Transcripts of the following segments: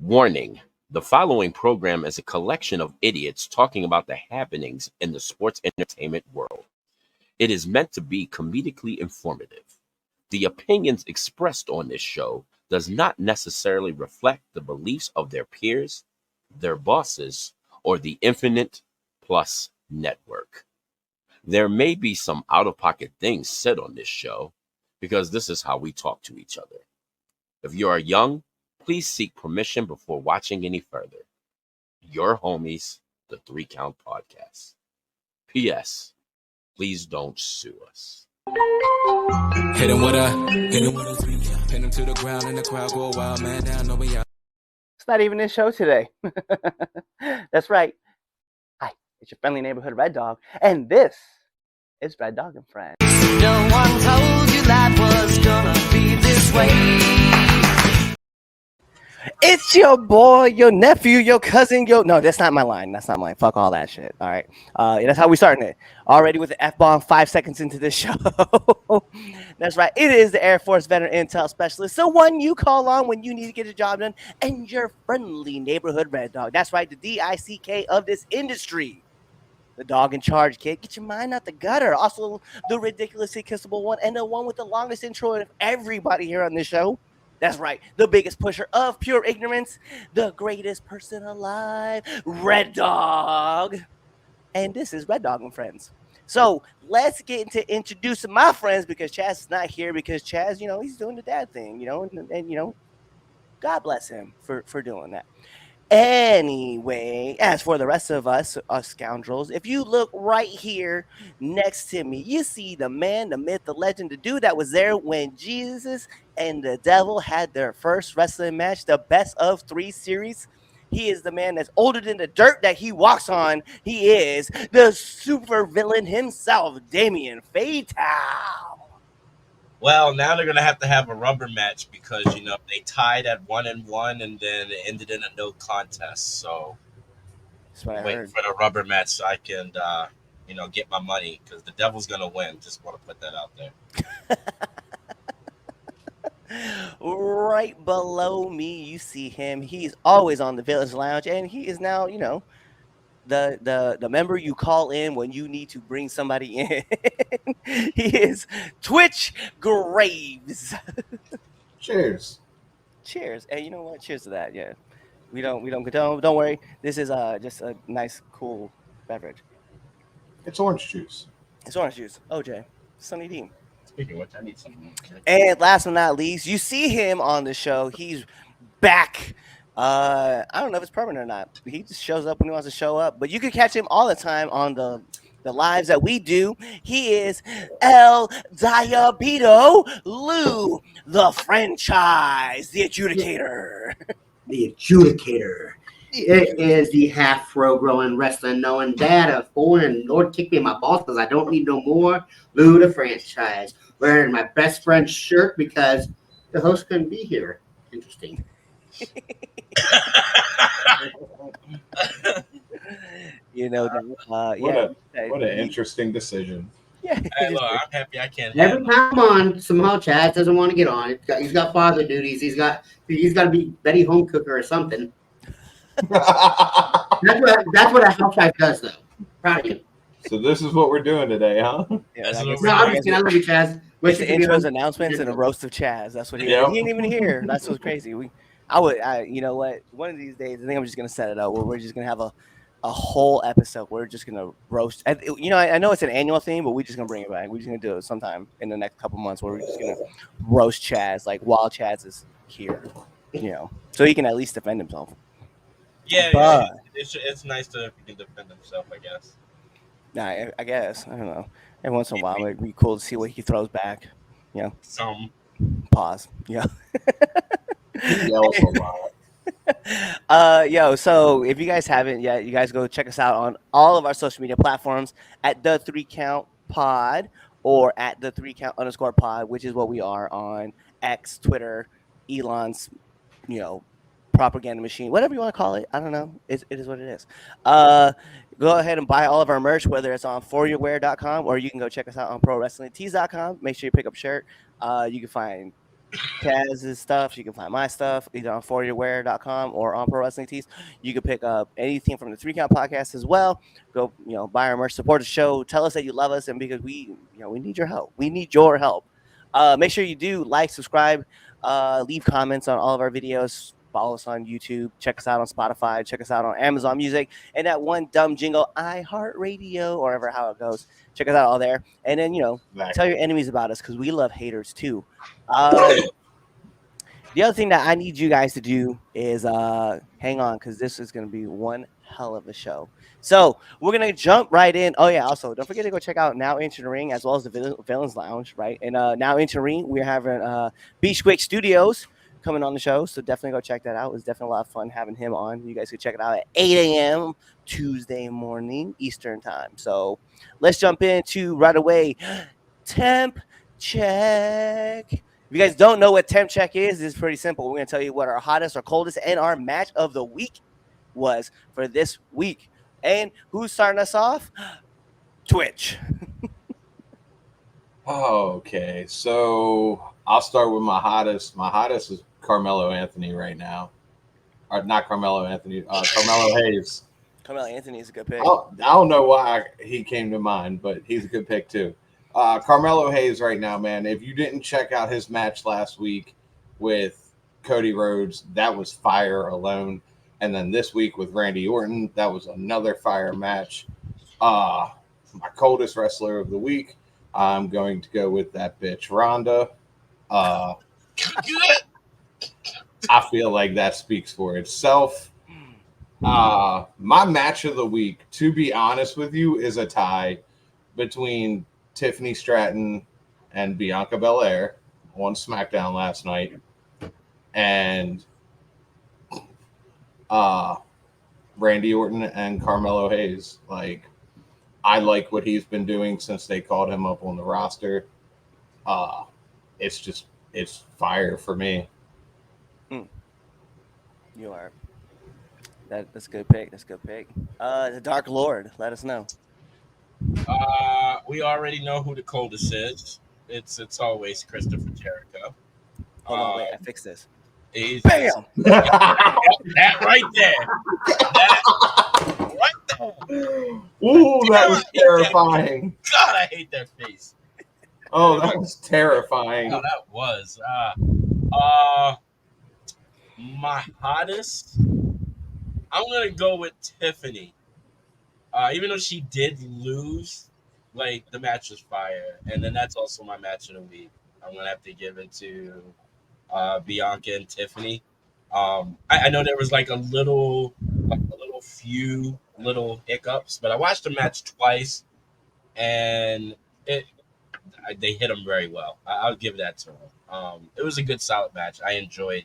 Warning: the following program is a collection of idiots talking about the happenings in the sports entertainment world. It is meant to be comedically informative. The opinions expressed on this show does not necessarily reflect the beliefs of their peers, their bosses, or the Infinite Plus network. There may be some out-of-pocket things said on this show because this is how we talk to each other. If you are young, please seek permission before watching any further. Your homies, the 3 Count Podcast. P.S. Please don't sue us. Hit him with a 3 count. Pin him to the ground and the crowd go wild, man down, no way out. It's not even this show today. That's right. Hi, it's your friendly neighborhood Red Dog, and this is Red Dog and Friends. No one told you life was gonna be this way. It's your boy, your nephew, your cousin, No, that's not my line. That's not mine. Fuck all that shit. All right. That's how we starting it. Already with the F-bomb 5 seconds into this show. That's right. It is the Air Force Veteran Intel Specialist. The one you call on when you need to get a job done. And your friendly neighborhood Red Dog. That's right. The DICK of this industry. The dog in charge, kid. Get your mind out the gutter. Also, the ridiculously kissable one. And the one with the longest intro of everybody here on this show. That's right, the biggest pusher of pure ignorance, the greatest person alive, Red Dog. And this is Red Dog and Friends. So let's get into introducing my friends because Chaz is not here because Chaz, he's doing the dad thing, and God bless him for doing that. Anyway, as for the rest of us scoundrels, if you look right here next to me, you see the man, the myth, the legend, the dude that was there when Jesus and the devil had their first wrestling match, the best of 3 series. He is the man that's older than the dirt that he walks on. He is the super villain himself, Damien Fatal. Well, now they're gonna have a rubber match because they tied at 1-1 and then it ended in a no contest. So That's what I waiting heard. for the rubber match so I can get my money because the devil's gonna win. Just want to put that out there. Right below me, you see him. He's always on the Village Lounge, and he is now, the member you call in when you need to bring somebody in. He is Twitch Graves. Cheers. Cheers. And you know what? Cheers to that. Yeah. We don't condone. Don't worry. This is just a nice, cool beverage. It's orange juice. It's orange juice. OJ. Sunny D. Speaking of which, I need something. And last but not least, you see him on the show. He's back. I don't know if it's permanent or not. He just shows up when he wants to show up. But you can catch him all the time on the lives that we do. He is El Diabito Lou, the franchise, the adjudicator. The adjudicator. It is the half fro growing wrestling knowing dad of 4 and Lord kick me in my balls because I don't need no more. Lou the franchise. Wearing my best friend's shirt because the host couldn't be here. Interesting. What an interesting decision. Yeah. Hey, look, I'm happy I can't. Every time I'm on, somehow Chaz doesn't want to get on. He's got father duties. He's got to be Betty home cooker or something. That's what a housewife does, though. Proud of you. So this is what we're doing today, huh? Yeah, That's I guess- what No, I'm just kidding. I love you, Chaz. With Wish the you could be intros, on. announcements, and a roast of Chaz. That's what he Yep. He ain't even here. That's what's crazy. You know what? One of these days, I think I'm just gonna set it up where we're just gonna have a whole episode. We're just gonna roast. I know it's an annual theme, but we're just gonna bring it back. We're just gonna do it sometime in the next couple months where we're just gonna roast Chaz, like while Chaz is here. So he can at least defend himself. Yeah, But- it's nice to if you can defend himself, I guess. Nah, I guess I don't know. Every once in a while, it'd be cool to see what he throws back. Some. Pause. Yeah. He yells a lot. So if you guys haven't yet, you guys go check us out on all of our social media platforms at the 3 Count Pod or at the 3 Count _ pod, which is what we are on X, Twitter, Elon's, propaganda machine, whatever you want to call it. I don't know. It is what it is. Go ahead and buy all of our merch, whether it's on foryourwear.com or you can go check us out on prowrestlingtees.com. Make sure you pick up a shirt. You can find Kaz's stuff. You can find my stuff either on foryourwear.com or on Pro Wrestling Tees. You can pick up anything from the 3 Count Podcast as well. Go, buy our merch, support the show. Tell us that you love us, and because we need your help. We need your help. Make sure you do like, subscribe, leave comments on all of our videos. Follow us on YouTube. Check us out on Spotify. Check us out on Amazon Music. And that one dumb jingle, iHeartRadio, or whatever how it goes. Check us out all there. And then, tell your enemies about us because we love haters too. The other thing that I need you guys to do is hang on because this is going to be one hell of a show. So we're going to jump right in. Oh, yeah. Also, don't forget to go check out Now Into the Ring as well as the Villains Lounge, right? And Now Into the Ring, we're having Beachquake Studios coming on the show. So definitely go check that out. It was definitely a lot of fun having him on. You guys can check it out at 8 a.m. Tuesday morning Eastern time. So let's jump into right away. Temp check. If you guys don't know what temp check is, it's pretty simple. We're going to tell you what our hottest, our coldest, and our match of the week was for this week. And who's starting us off? Twitch. Okay, so I'll start with my hottest. My hottest is Carmelo Anthony right now. Or not Carmelo Anthony, Carmelo Hayes. Carmelo Anthony is a good pick. I don't know why he came to mind, but he's a good pick too. Carmelo Hayes right now, man. If you didn't check out his match last week with Cody Rhodes, that was fire alone. And then this week with Randy Orton, that was another fire match. My coldest wrestler of the week, I'm going to go with that bitch Ronda. I feel like that speaks for itself. My match of the week, to be honest with you, is a tie between Tiffany Stratton and Bianca Belair on SmackDown last night, and Randy Orton and Carmelo Hayes. Like, I like what he's been doing since they called him up on the roster. It's fire for me. You are. That's a good pick. That's a good pick. The Dark Lord, let us know. We already know who the coldest is. It's always Christopher Jericho. Hold on, wait, I fixed this. Bam! That right there. That right there. Ooh, that was terrifying. God, I hate that face. Oh, that was terrifying. Oh, that was. My hottest, I'm gonna go with Tiffany. Even though she did lose, like, the match was fire, and then that's also my match of the week. I'm gonna have to give it to Bianca and Tiffany. I know there was like a little few little hiccups, but I watched the match twice, and they hit them very well. I'll give that to them. It was a good, solid match. I enjoyed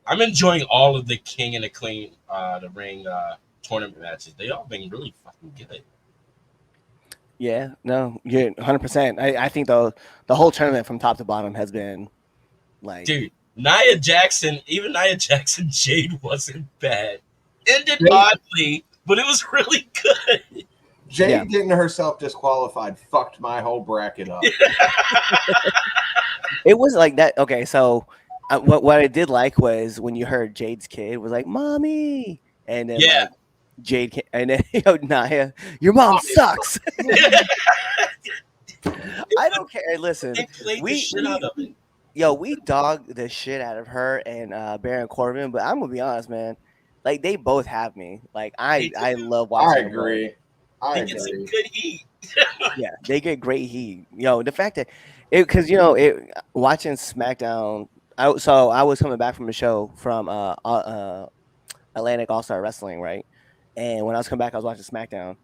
I'm enjoying all of the King and the Ring tournament matches. They all been really fucking good. Yeah, no, you're 100%. I think the whole tournament from top to bottom has been like, dude, Nia Jackson Jade wasn't bad. Ended oddly, but it was really good. Jade getting herself disqualified fucked my whole bracket up. It was like that. Okay, so what I did like was when you heard Jade's kid was like, "Mommy," and then like, Jade came, and then Nia, your mom sucks. I don't care. Listen, we dogged the shit out of her and Baron Corbin, but I'm gonna be honest, man. Like, they both have me. Like, I love watching. I agree. I think it's a good heat. Yeah, they get great heat. The fact that because watching SmackDown. I was coming back from a show from Atlantic All-Star Wrestling, right? And when I was coming back, I was watching SmackDown,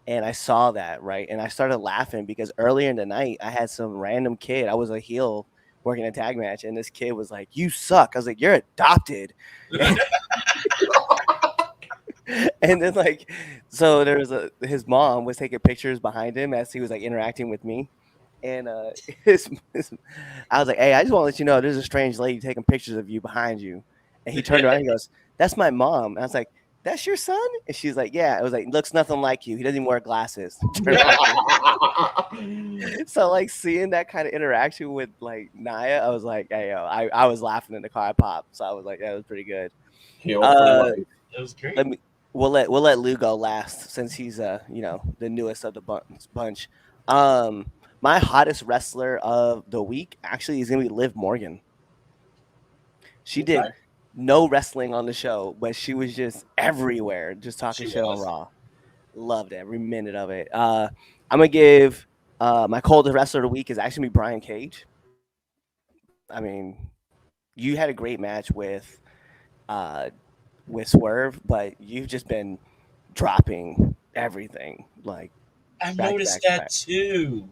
and I saw that, right? And I started laughing because earlier in the night, I had some random kid. I was a heel working a tag match, and this kid was like, "You suck." I was like, "You're adopted." And then so there was his mom was taking pictures behind him as he was like interacting with me. And I was like, "Hey, I just want to let you know there's a strange lady taking pictures of you behind you." And he turned around and he goes, "That's my mom." And I was like, "That's your son?" And she's like, "Yeah." It was like, "Looks nothing like you. He doesn't even wear glasses." So like seeing that kind of interaction with like Nia, I was like, hey, yo, I was laughing in the car. I popped. So I was like, that was pretty good. Heel for Uh, life. It was great. let me we'll let Lou go last since he's the newest of the bunch. My hottest wrestler of the week actually is gonna be Liv Morgan. She Okay. did no wrestling on the show, but she was just everywhere, just talking She shit on was. Raw. Loved every minute of it. I'm gonna give my coldest wrestler of the week is actually gonna be Brian Cage. I mean, you had a great match uh with Swerve, but you've just been dropping everything like I back to noticed back to that back. too.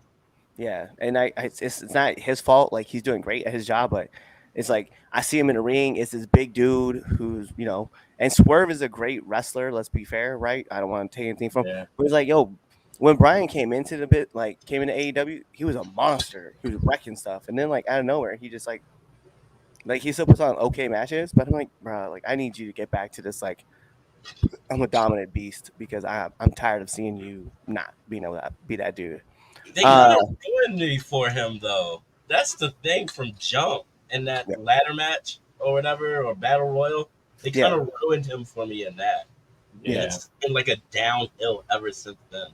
Yeah, and it's not his fault. Like he's doing great at his job, but it's like I see him in the ring. It's this big dude who's and Swerve is a great wrestler. Let's be fair, right? I don't want to take anything from, Yeah. but it's like yo, when Brian came into the bit, like came into AEW, he was a monster. He was wrecking stuff, and then like out of nowhere, he just like he still puts on okay matches, but I'm like, bro, like I need you to get back to this like I'm a dominant beast because I'm tired of seeing you not being able to be that dude. They Uh, kind of ruined me for him though. That's the thing from jump in that yeah, ladder match or whatever or battle royal. They kind yeah, of ruined him for me in that. And Yeah. it's been like a downhill ever since then.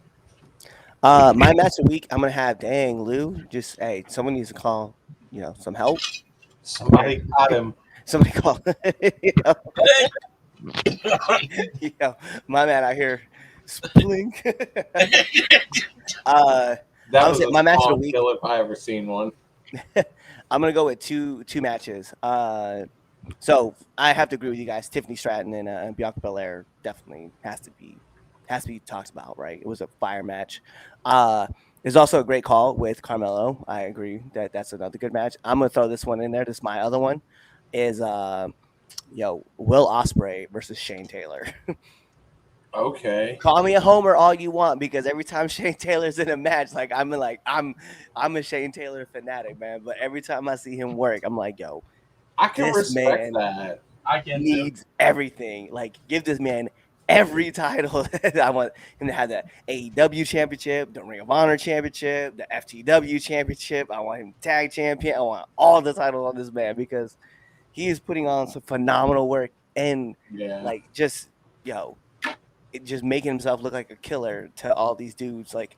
My match of the week, I'm gonna have dang Lou. Just hey, someone needs to call, some help. Somebody got him. Somebody call. you know, my man out here, spling. That I was was a my match of the small week. kill if I ever seen one. I'm gonna go with two matches. So I have to agree with you guys. Tiffany Stratton and Bianca Belair definitely has to be talked about, right? It was a fire match. There's also a great call with Carmelo. I agree that that's another good match. I'm gonna throw this one in there. This is my other one. Is Will Ospreay versus Shane Taylor. Okay. Call me a homer all you want because every time Shane Taylor's in a match, like I'm a Shane Taylor fanatic, man. But every time I see him work, I'm like, yo, I can this respect man that. I can too. needs everything. Like, give this man every title. I want him to have the AEW championship, the Ring of Honor championship, the FTW championship. I want him tag champion. I want all the titles on this man because he is putting on some phenomenal work and Yeah. like just just making himself look like a killer to all these dudes. Like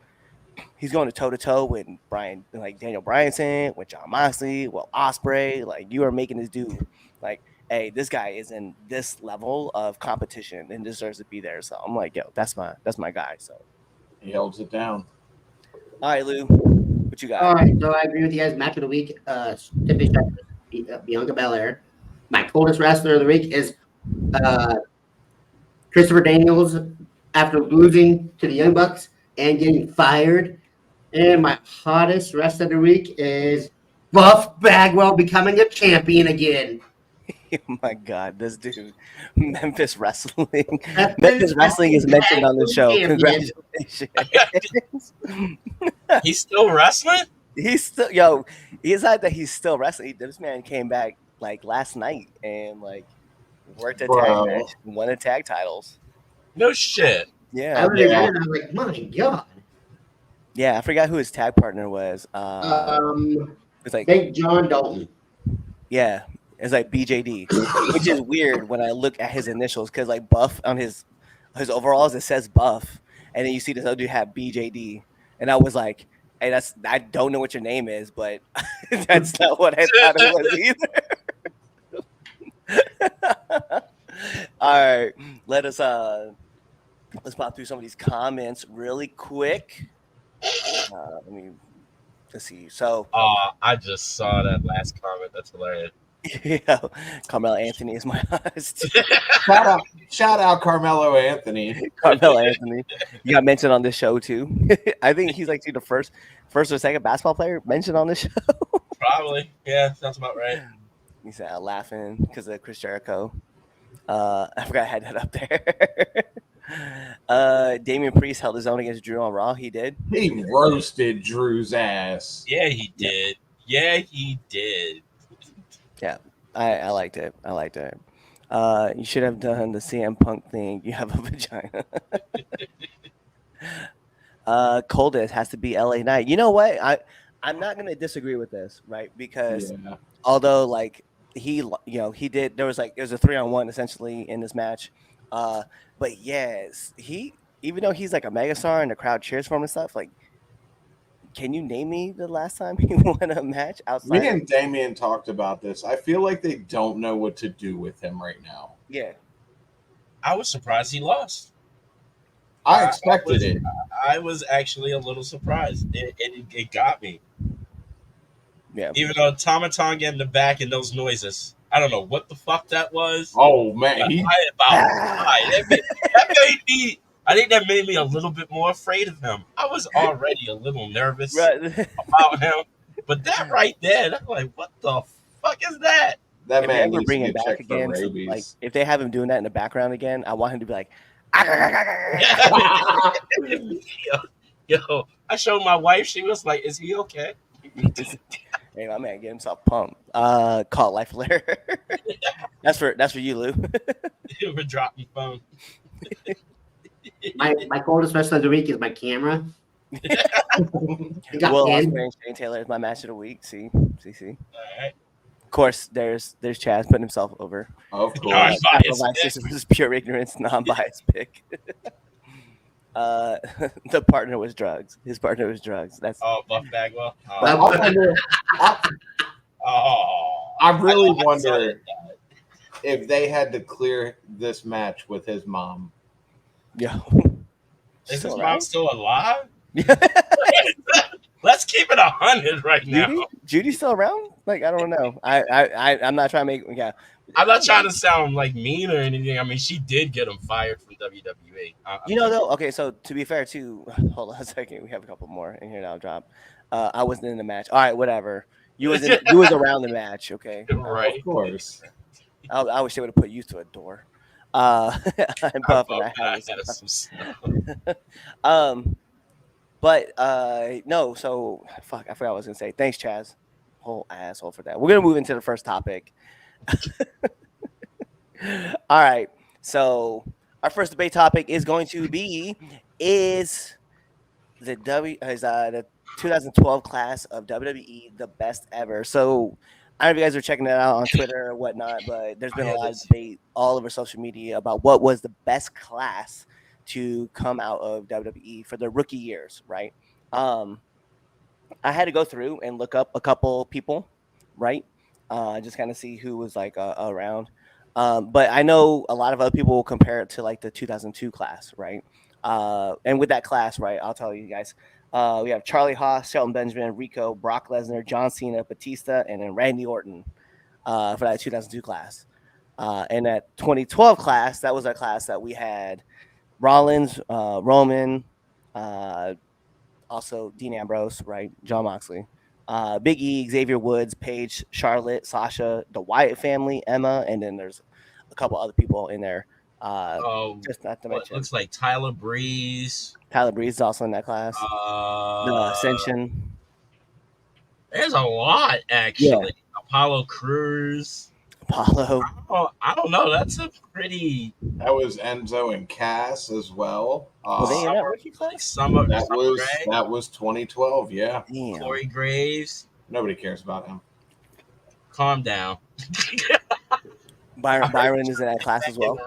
he's going toe to toe with Daniel Bryanson, with Jon Moxley, Will Ospreay. Like you are making this dude like, hey, this guy is in this level of competition and deserves to be there. So I'm like, yo, that's my guy. So He holds it down. all right, Lou, what you got? All right, so I agree with you guys. Match of the week, Tiffany Stratton, Bianca Belair. My coldest wrestler of the week is Christopher Daniels after losing to the Young Bucks and getting fired. And my hottest wrestler of the week is Buff Bagwell becoming a champion again. Oh my God, this dude, Memphis Wrestling. Memphis Wrestling is mentioned on the show. Champion. Congratulations. He's still wrestling? He's still he's not that he's still wrestling. This man came back like last night and like worked a Bro. tag match, won a tag titles. No shit. I Yeah. was Yeah. and I was like, my God. Yeah, I forgot who his tag partner was. It's like Big John Dalton. yeah, it's like BJD, which is weird when I look at his initials because like Buff on his overalls it says Buff, and then you see this other dude have BJD, and I was like, hey, I don't know what your name is, but that's not what I thought it was either. All right, let's pop through some of these comments really quick. Let's see. So, I just saw that last comment. That's hilarious. Carmelo Anthony is my host. Shout out Carmelo Anthony. Carmelo Anthony, you got mentioned on this show too. I think he's like the first or second basketball player mentioned on this show. Probably. Yeah, sounds about right. He said laughing because of Chris Jericho. I forgot I had that up there. Damien Priest held his own against Drew on Raw. He did. He roasted Drew's ass. Yeah, he did. Yeah, he did. Yeah, I liked it. I liked it. You should have done the CM Punk thing. You have a vagina. Coldest has to be LA Knight. You know what? I'm not gonna disagree with this, right? Because Yeah. although like he did, there was a 3-on-1 essentially in this match. But yes, he, even though he's like a megastar and the crowd cheers for him and stuff, like, can you name me the last time he won a match outside Me of, and Damien talked about this. I feel like they don't know what to do with him right now. yeah. I was surprised he lost. I I expected was, it. I was actually a little surprised. It got me. Yeah. Even though Tomatonga in the back and those noises. I don't know what the fuck that was. Oh man, he I about died. That made me. I think that made me a little bit more afraid of him. I was already a little nervous Right. about him, but that right there, that's like, what the fuck is that? that If they man ever needs to bring him get back checked for again, so, like rabies. if they have him doing that in the background again, I want him to be like, Yo, I showed my wife. She was like, "Is he okay?" hey, my man, get himself pumped. Call Life Flare. that's for you, Lou. He would drop my phone. My coldest wrestler of the week is my camera. He got Will pinned. Ospreay and Shane Taylor is my match of the week. See. All right. Of course, there's Chaz putting himself over. Of No, I'm course. biased. This is pure ignorance, non-biased pick. The partner was drugs. His partner was drugs. That's Oh, Buff Bagwell. I Oh, wonder- I really I saw wonder that. if they had to clear this match with his mom. yeah. Is his Still mom around? still alive? Let's keep it 100 right now. Judy's still around? Like, I don't know. I'm not trying to make, yeah. I'm not trying to sound like mean or anything. I mean, she did get him fired from WWE. You know, though, okay, so to be fair, too, hold on a second. We have a couple more in here that I'll drop. I wasn't in the match. All right, whatever. You was around the match, okay? Right. Of course. I wish they would have put you to a door. And Buff and I had some stuff. But no, so fuck, I forgot what I was gonna say. Thanks, Chaz. Whole asshole for that. We're gonna move into the first topic. All right. So our first debate topic is going to be the 2012 class of WWE the best ever. So I don't know if you guys are checking it out on Twitter or whatnot, but there's been a lot of debate all over social media about what was the best class to come out of WWE for the rookie years, right? I had to go through and look up a couple people, right? Just kind of see who was like around. But I know a lot of other people will compare it to like the 2002 class, right? And with that class, right, I'll tell you guys. We have Charlie Haas, Shelton Benjamin, Rico, Brock Lesnar, John Cena, Batista, and then Randy Orton for that 2002 class. And that 2012 class, that was a class that we had Rollins, Roman, also Dean Ambrose, right? John Moxley, Big E, Xavier Woods, Paige, Charlotte, Sasha, the Wyatt family, Emma, and then there's a couple other people in there. Just not to mention, Looks like Tyler Breeze. Tyler Breeze is also in that class. The Ascension. There's a lot actually. Apollo Crews. Apollo. I don't know. That's a pretty. That was Enzo and Cass as well. Were they in that rookie class? Summer that Rae, was 2012. Yeah, Damn. Corey Graves. nobody cares about him. Calm down. Byron is in that class as well.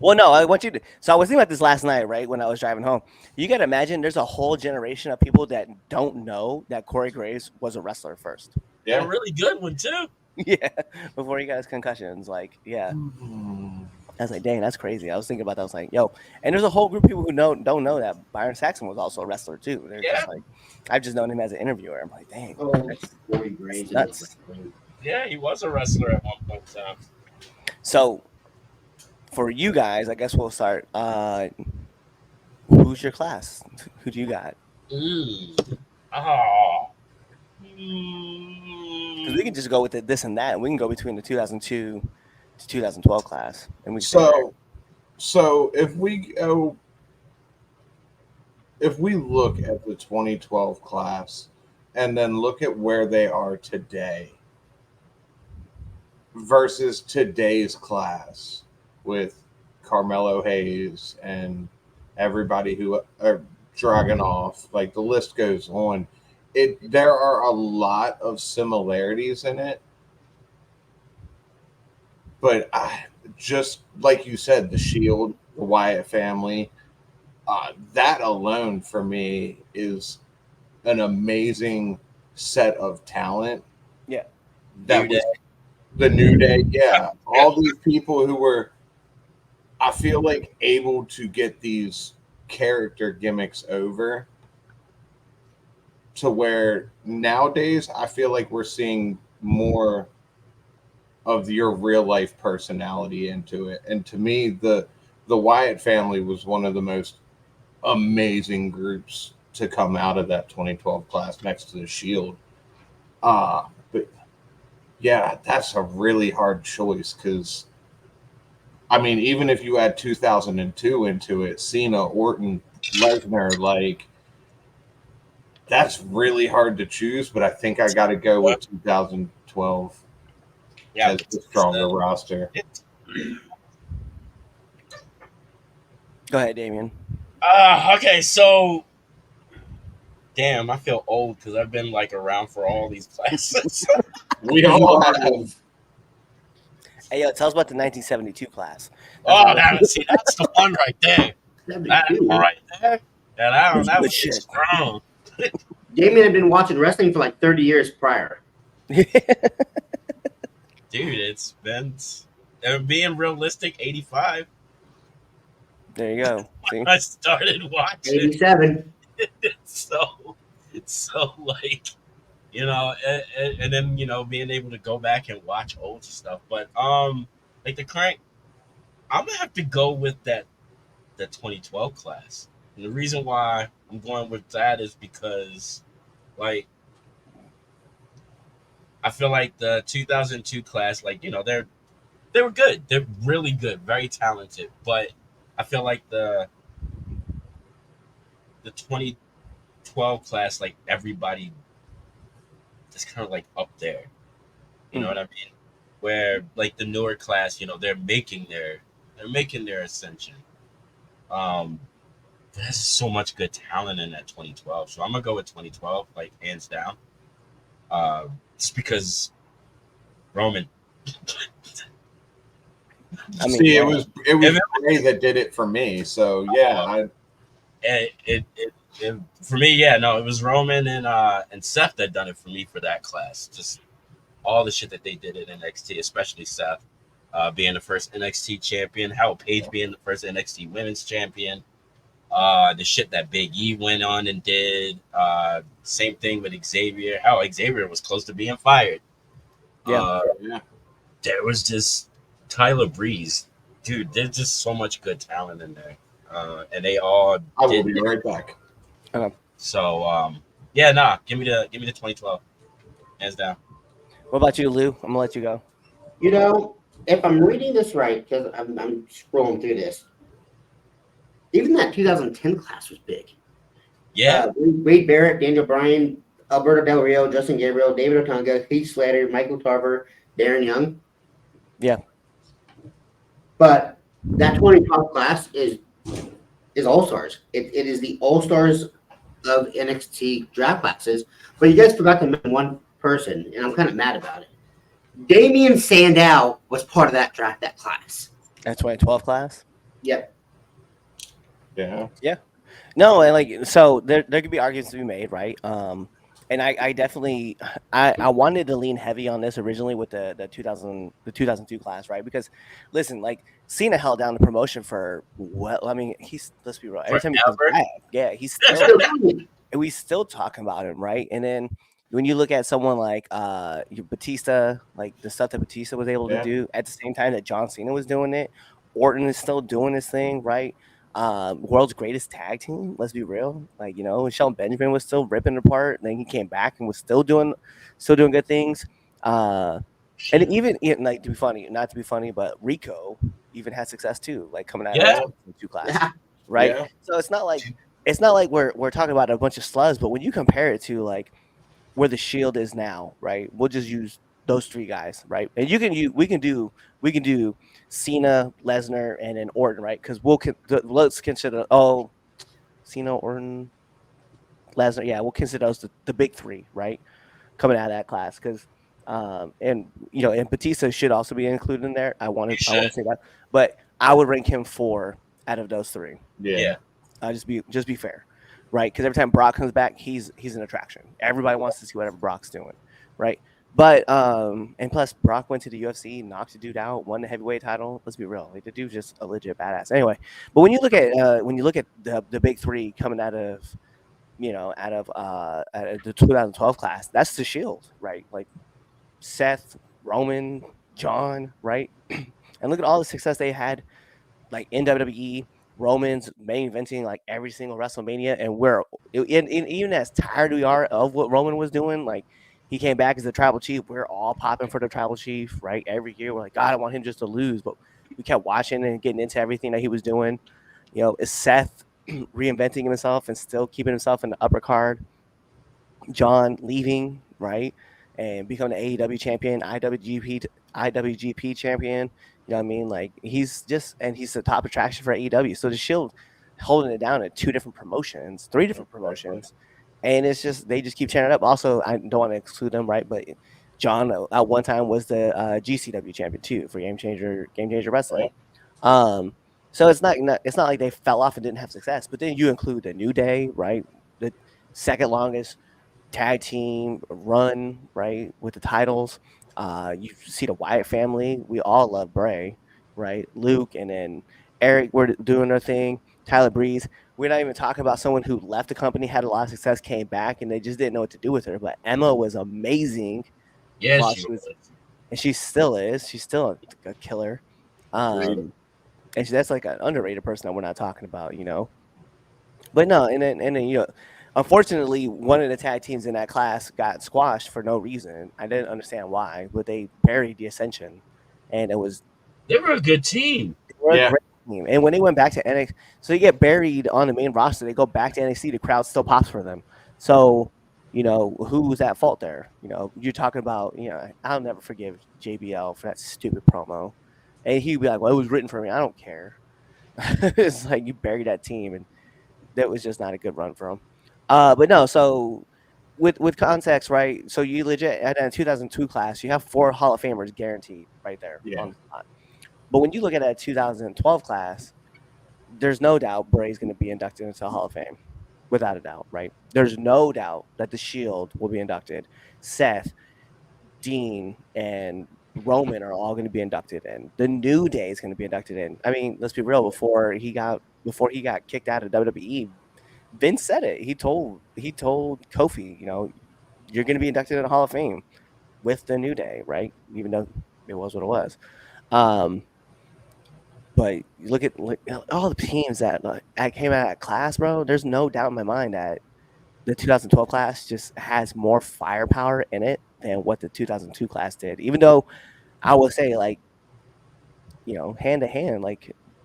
Well, no, I want you to. So I was thinking about this last night, right, when I was driving home. You got to imagine there's a whole generation of people that don't know that Corey Graves was a wrestler first. Yeah, a really good one too. Yeah, before he got his concussions, like, yeah. I was like, dang, that's crazy. I was thinking about that. I was like, yo, and there's a whole group of people who don't know that Byron Saxton was also a wrestler too. They're just like, I've just known him as an interviewer. I'm like, dang, that's nuts. Yeah, he was a wrestler at one point in time. So, for you guys, I guess we'll start. Who's your class? Who do you got? Because we can just go with this and that. And we can go between the 2002 to 2012 class, and we. So if we look at the 2012 class and then look at where they are today versus today's class with Carmelo Hayes and everybody who Dragunov, like the list goes on. There are a lot of similarities in it, but just like you said, the Shield, the Wyatt family, that alone for me is an amazing set of talent. Yeah. That was the New Day. Yeah. All these people who were, I feel like, able to get these character gimmicks over to where nowadays I feel like we're seeing more of your real life personality into it. And to me, the Wyatt family was one of the most amazing groups to come out of that 2012 class next to the Shield. But yeah, that's a really hard choice because I mean, even if you add 2002 into it, Cena, Orton, Lesnar, like that's really hard to choose. But I think I got to go with 2012 as the stronger roster. Go ahead, Damien. Okay, so damn, I feel old because I've been like around for all these classes. We all have. Hey, yo, tell us about the 1972 class. That's the one right there. That Cool. right there. And that was shit. strong. Damien had been watching wrestling for like 30 years prior. Dude, it's been being realistic, 85. There you go. See? I started watching. 87. so like, you know, and then, you know, being able to go back and watch old stuff. But like the current, I'm gonna have to go with the 2012 class. And the reason why I'm going with that is because, like, I feel like the 2002 class, like, you know, they were good. They're really good, very talented. But I feel like the 2012 class, like everybody, is kind of like up there. You know what I mean? Where like the newer class, you know, they're making their ascension. There's so much good talent in that 2012, so I'm gonna go with 2012, like hands down. Just because Roman. I mean, See, it was Ray that did it for me. So yeah, it for me, yeah, no, it was Roman and Seth that done it for me for that class. Just all the shit that they did in NXT, especially Seth being the first NXT champion, how Paige being the first NXT women's champion, the shit that Big E went on and did, same thing with Xavier, how Xavier was close to being fired. Yeah. There was just Tyler Breeze, dude. There's just so much good talent in there, and they all. I will be right back. Okay. So, yeah, nah. Give me the 2012, hands down. What about you, Lou? I'm gonna let you go. You know, if I'm reading this right, because I'm scrolling through this, even that 2010 class was big. Yeah. Wade Barrett, Daniel Bryan, Alberto Del Rio, Justin Gabriel, David Otunga, Heath Slater, Michael Tarver, Darren Young. Yeah. But that 2012 class is all-stars. It is the all-stars of NXT draft classes. But you guys forgot to mention one person, and I'm kind of mad about it. Damien Sandow was part of that class. That 2012 class? Yep. Yeah. Yeah. No, and like so there could be arguments to be made, right? And I definitely I wanted to lean heavy on this originally with the 2002 class, right? Because listen, like Cena held down the promotion for I mean, let's be real. Every time he comes back, yeah, he's still we still talking about him, right? And then when you look at someone like Batista, like the stuff that Batista was able to do at the same time that John Cena was doing it, Orton is still doing his thing, right? World's greatest tag team. Let's be real. Like, you know, Shelton Benjamin was still ripping it apart. Then he came back and was still doing good things. And even like not to be funny, but Rico even had success too, like coming out of the 2 class, right? Yeah. So it's not like we're talking about a bunch of slugs, but when you compare it to like where the Shield is now, right? We'll just use those 3 guys, right? And we can do Cena, Lesnar, and then Orton, right? Because let's consider Cena, Orton, Lesnar. Yeah, we'll consider those the big three, right? Coming out of that class, because and and Batista should also be included in there. I want to say that, but I would rank him 4 out of those 3. Yeah. Just be fair, right? Because every time Brock comes back, he's an attraction. Everybody wants to see whatever Brock's doing, right? But and plus Brock went to the UFC, knocked the dude out, won the heavyweight title. Let's be real, like the dude's just a legit badass. Anyway, but when you look at the big 3 coming out of the 2012 class, that's the Shield, right? Like Seth, Roman, John, right? And look at all the success they had, like in WWE. Roman's main eventing like every single WrestleMania, and even as tired we are of what Roman was doing, like he came back as the tribal chief. We're all popping for the tribal chief, right? Every year we're like, God, I want him just to lose, but we kept watching and getting into everything that he was doing. Is Seth reinventing himself and still keeping himself in the upper card? John leaving, right, and becoming the AEW champion, IWGP champion. You know what I mean? Like he's the top attraction for AEW. So the Shield holding it down at 2 different promotions, 3 different promotions, and it's just they just keep tearing it up. Also, I don't want to exclude them, right? But John at one time was the GCW champion too for Game Changer Wrestling. So it's not like they fell off and didn't have success. But then you include the New Day, right? The second longest tag team run, right, with the titles. You see the Wyatt family. We all love Bray, right? Luke and then Eric were doing their thing. Tyler Breeze. We're not even talking about someone who left the company, had a lot of success, came back, and they just didn't know what to do with her. But Emma was amazing. Yeah, and she still is. She's still a killer. And that's like an underrated person that we're not talking about, But no, and then unfortunately, one of the tag teams in that class got squashed for no reason. I didn't understand why, but they buried the Ascension, and they were a good team. They were a great team. And when they went back to NXT, so they get buried on the main roster. They go back to NXT. The crowd still pops for them. So, who was at fault there? You're talking about. I'll never forgive JBL for that stupid promo, and he'd be like, "Well, it was written for me. I don't care." It's like you buried that team, and that was just not a good run for him. But no, so with context, right? So you legit at a 2002 class, you have 4 Hall of Famers guaranteed right there on the spot. But when you look at a 2012 class, there's no doubt Bray's going to be inducted into the Hall of Fame, without a doubt, right? There's no doubt that the Shield will be inducted. Seth, Dean, and Roman are all going to be inducted in. The New Day is going to be inducted in. I mean, let's be real. Before he got kicked out of WWE, Vince said it. He told Kofi, you're going to be inducted in the Hall of Fame with the New Day, right? Even though it was what it was. But you look at all the teams that came out of that class, bro. There's no doubt in my mind that the 2012 class just has more firepower in it than what the 2002 class did. Even though I will say, hand to hand,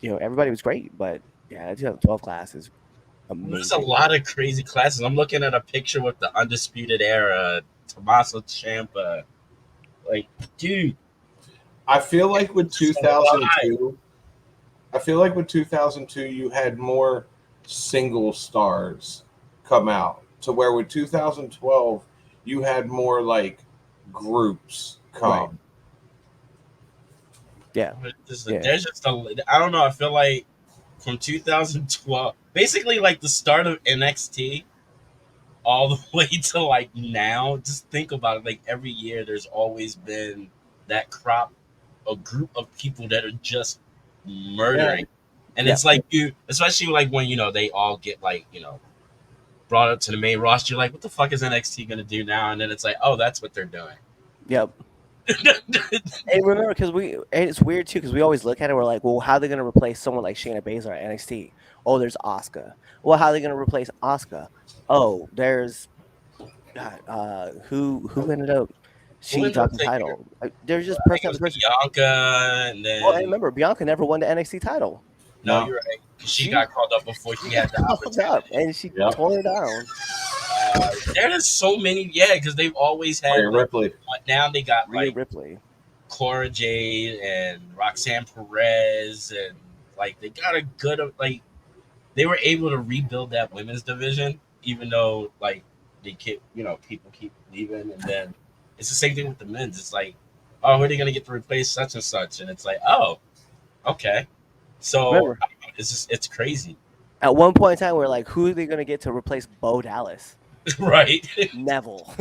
everybody was great. But yeah, the 2012 class is amazing. There's a lot of crazy classes. I'm looking at a picture with the Undisputed Era, Tommaso Ciampa. Like, dude. I feel like with 2002, you had more single stars come out, to where with 2012 you had more like groups come. Right. Yeah. There's just I don't know. I feel like from 2012, basically like the start of NXT, all the way to like now. Just think about it. Like every year, there's always been that crop, a group of people that are just murdering. Yeah. And it's like especially like when they all get brought up to the main roster. You're like, what the fuck is NXT gonna do now? And then it's like, oh, that's what they're doing. Yep. And remember, it's weird too, because we always look at it, we're like, well, how are they going to replace someone like Shayna Baszler at NXT? Oh, there's Asuka. Well, how are they going to replace Asuka? Oh, there's who ended up she dropped the title. There's just person after person. Bianca, and then remember, Bianca never won the NXT title. No, you're right. She got called up before she had the opportunity, and she tore her down. There's so many, because they've always had Ripley. But now they got Ripley, Cora Jade, and Roxanne Perez, and they got a good they were able to rebuild that women's division, even though like they keep people keep leaving, and then it's the same thing with the men's. It's like, oh, who are they gonna get to replace such and such? And it's like, oh, okay. So Remember, it's crazy, at one point in time, we are like, who are they gonna get to replace Bo Dallas? right? Neville.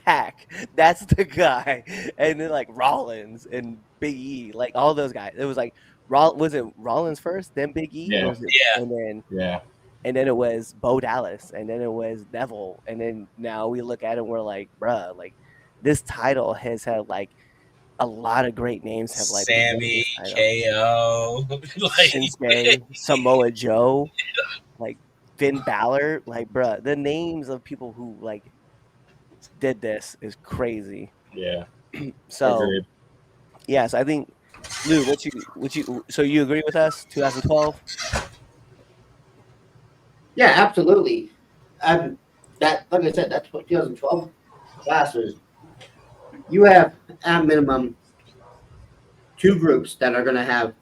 Pack. That's the guy. And then like Rollins and Big E, like all those guys. It was like was it Rollins first, then Big E? Yeah. Or was it, Yeah. and then it was Bo Dallas, and then it was Neville, and then now we look at it and we're like, bruh, like this title has had like a lot of great names have like Sammy, this title. KO, like Shinsuke, Samoa Joe, like Finn Balor, like bruh, the names of people who like did this is crazy. Yeah. So Agreed. yes, I think Lou, so you agree with us? 2012? Yeah, absolutely. That, like I said, that's what 2012 class was. You have at minimum two groups that are going to have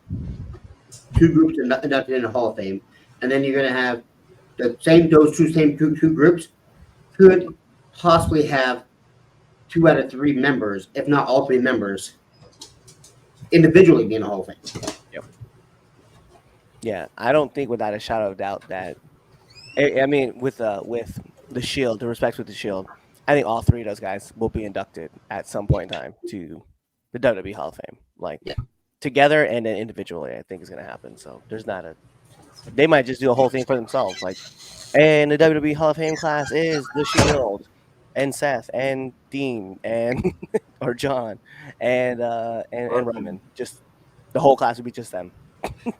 two groups inducted in the Hall of Fame, and then you're going to have those two groups could possibly have 2 out of 3 members, if not all 3 members, individually be in the Hall of Fame. Yep. Yeah, I don't think without a shadow of doubt that. I mean, with the Shield, the respect with the Shield, I think all 3 of those guys will be inducted at some point in time to the WWE Hall of Fame, like together and then individually. I think is going to happen. So there's not a. They might just do a whole thing for themselves, like, and the WWE Hall of Fame class is the Shield, and Seth, and Dean, and or John, and Roman. Just the whole class would be just them. I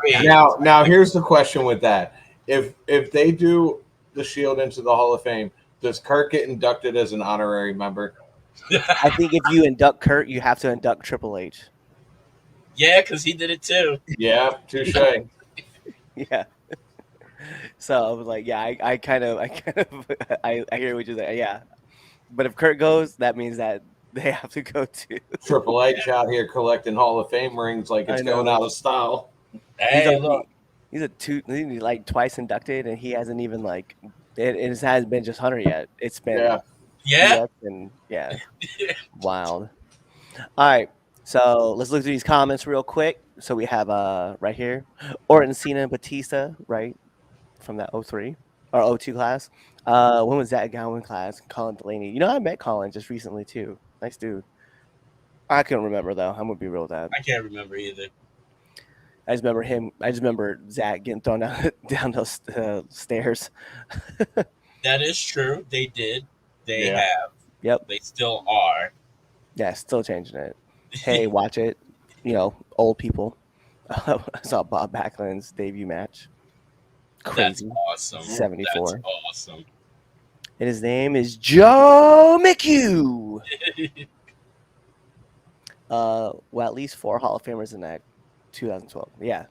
mean, Now here's the question with that. If they do the Shield into the Hall of Fame, does Kurt get inducted as an honorary member? I think if you induct Kurt, you have to induct Triple H. yeah, because he did it too. Yeah, touche. Yeah. So I was like, yeah, I hear what you're saying. Yeah. But if Kurt goes, that means that they have to go too. Triple H out here collecting Hall of Fame rings like it's going out of style. Hey, look, He's like twice inducted, and he hasn't even like it hasn't been just Hunter yet. It's been yeah, and wild. All right, so let's look through these comments real quick. So we have right here, Orton, Cena, and Batista, right from that 03 or 02 class. When was that Gowan class? Colin Delaney. You know, I met Colin just recently too. Nice dude. I couldn't remember though. I'm gonna be real with that. I can't remember either. I just remember him. I just remember Zach getting thrown down those stairs. That is true. They did. They Yeah. have. Yep. They still are. Yeah, still changing it. Hey, watch it. You know, old people. I saw Bob Backlund's debut match. That's Crazy. awesome. 74. That's awesome. And his name is Joe McHugh. Well, at least 4 Hall of Famers in that 2012. Yeah.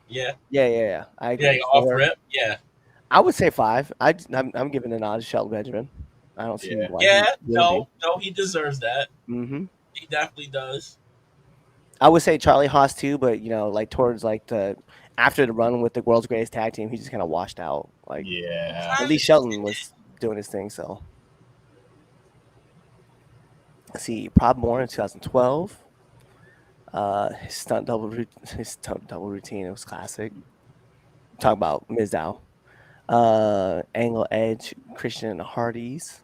Yeah. I agree. Off rip. Yeah. I would say 5. I'm giving a nod to Shelton Benjamin. I don't see why. Yeah. No, he deserves that. Mm-hmm. He definitely does. I would say Charlie Haas too, but you know, like towards like after the run with the world's greatest tag team, he just kind of washed out. Like, at least Shelton was doing his thing. So let's see, Prob Moore in 2012. His stunt double routine, it was classic. Talk about Mizdow. Angle Edge, Christian and the Hardys.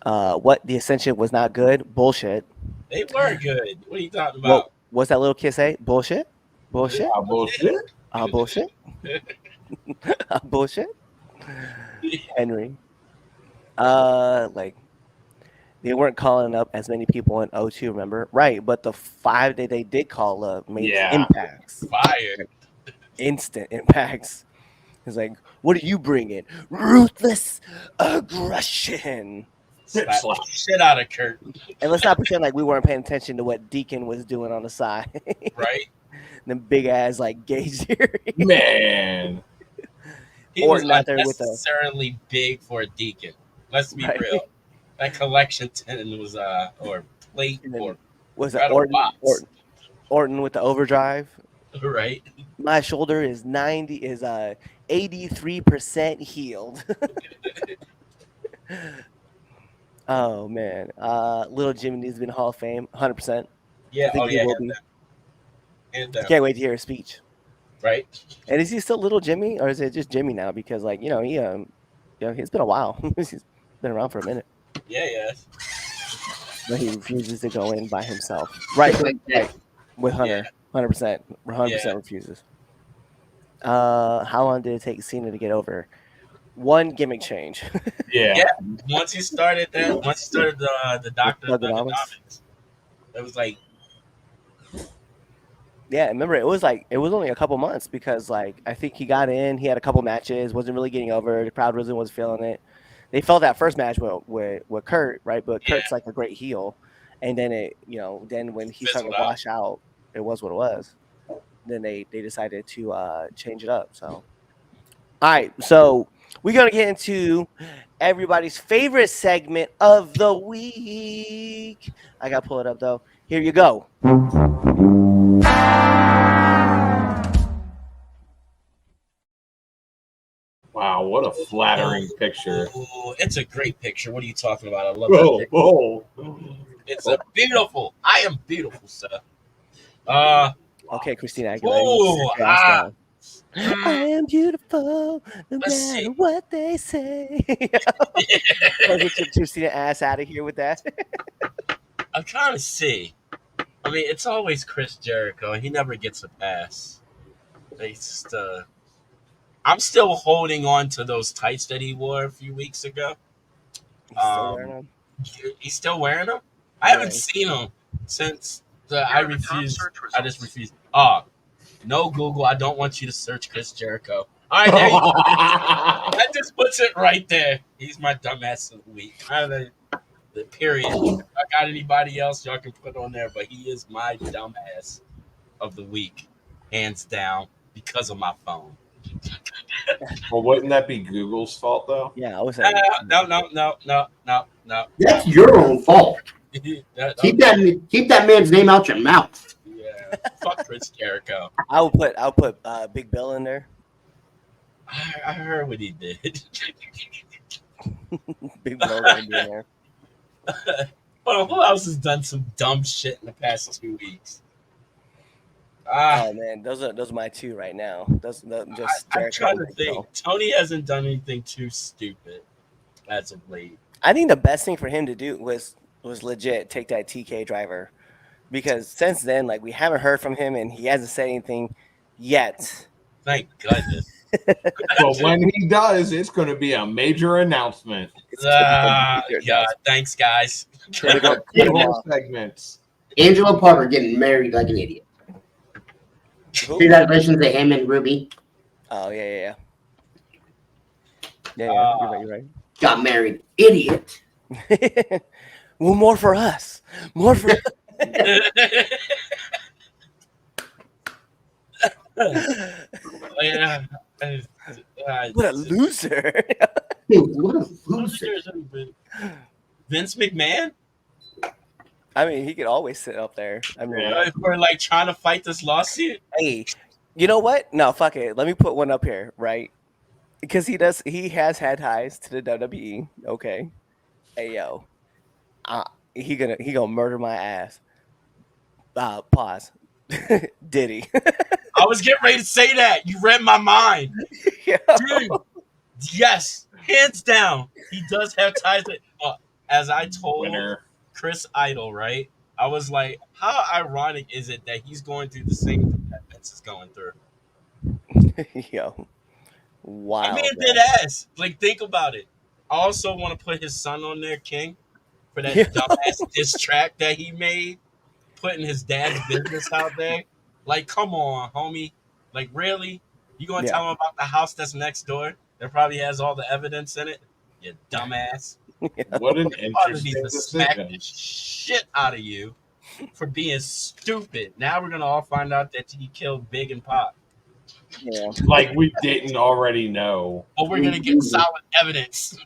What the Ascension was not good. Bullshit. They were good. What are you talking about? What's that little kid say? Bullshit. Bullshit. Bullshit. Bullshit. Bullshit. Henry. Like they weren't calling up as many people in 02, remember? Right, but the 5 that they did call up made impacts. Fire. Instant impacts. It's like, what are you bringing? Ruthless aggression. Shit out of Kurt. And let's not pretend like we weren't paying attention to what Deacon was doing on the side. Right. Them big ass like gauge earrings. Man. He was unnecessarily big for a Deacon. Let's be real. That collection 10 was or plate or was it Orton with the overdrive? Right. My shoulder is 83% healed. Oh man, little Jimmy needs to be in the Hall of Fame, 100%. I Yeah. think Oh he yeah. will be. And Can't wait to hear his speech. right. And is he still little Jimmy, or is it just Jimmy now? Because like it's been a while. He's been around for a minute, Yeah. but he refuses to go in by himself. Right, Just like that. with Hunter, 100%, 100% refuses. How long did it take Cena to get over? One gimmick change. Yeah. Yeah. Once he started the Doctor Thugonomics. Thugonomics, it was like, Yeah, remember it was only a couple months because like I think he got in, he had a couple matches, wasn't really getting over. The crowd wasn't feeling it. They felt that first match with Kurt, right? But Yeah. Kurt's like a great heel, and then then when he started to Fizzled out. wash out, it was what it was. Then they decided to change it up. So, all right, so we're gonna get into everybody's favorite segment of the week. I gotta pull it up though. Here you go. Wow, what a flattering picture. oh, it's a great picture. What are you talking about? I love that Oh, picture. oh. It's a beautiful. I am beautiful, sir. Okay, Christina Aguilera. Ooh, Sit your ass down. I am beautiful, no Let's matter see. what they say. Let's get Christina ass out of here with that. I'm trying to see. I mean, it's always Chris Jericho, and he never gets a pass. It's just, I'm still holding on to those tights that he wore a few weeks ago. He's still wearing them. He's still wearing them. I haven't seen them since I refused. I just refused. Oh, no, Google. I don't want you to search Chris Jericho. All right, there you go. That just puts it right there. He's my dumbass of the week. The period. If I got anybody else, y'all can put on there, but he is my dumbass of the week, hands down, because of my phone. Well, wouldn't that be Google's fault, though? Yeah, I was saying. No. That's your own fault. Keep Keep that man's name out your mouth. Yeah, fuck Chris Jericho. I'll put Big Bill in there. I heard what he did. Big Bill gonna be in there. But who else has done some dumb shit in the past 2 weeks? Oh man, those are my two right now. I'm trying to think. Tony hasn't done anything too stupid as of late. I think the best thing for him to do was legit take that TK driver, because since then, like, we haven't heard from him and he hasn't said anything yet. Thank goodness. But when he does, it's going to be a major announcement. Yeah, thanks, guys. More segments. Angelo Parker getting married like an idiot. Congratulations to him and Ruby. Oh yeah. You're right. Got married, idiot. Well, more for us. More for us. Yeah. What a loser. Dude, what a loser. Vince McMahon? I mean, he could always sit up there. I mean, We're like trying to fight this lawsuit. hey, you know what? No, fuck it. Let me put one up here, right? Because he has had ties to the WWE. Okay. Hey yo. He gonna murder my ass. Pause. Did he? I was getting ready to say that. You read my mind. Yeah. Dude, yes, hands down. He does have ties to as I told Chris Idol, right? I was like, how ironic is it that he's going through the same thing that Vince is going through? Yo. Wow. I mean, dead ass. Like, think about it. I also want to put his son on there, King, for that dumbass diss track that he made, putting his dad's business out there. Like, come on, homie. Like, really? You gonna tell him about the house that's next door that probably has all the evidence in it? You dumbass. What an Probably interesting needs to smack decision. the shit out of you for being stupid. Now we're gonna all find out that he killed Big and Pop. Yeah. Like we didn't already know. But we're gonna get solid evidence.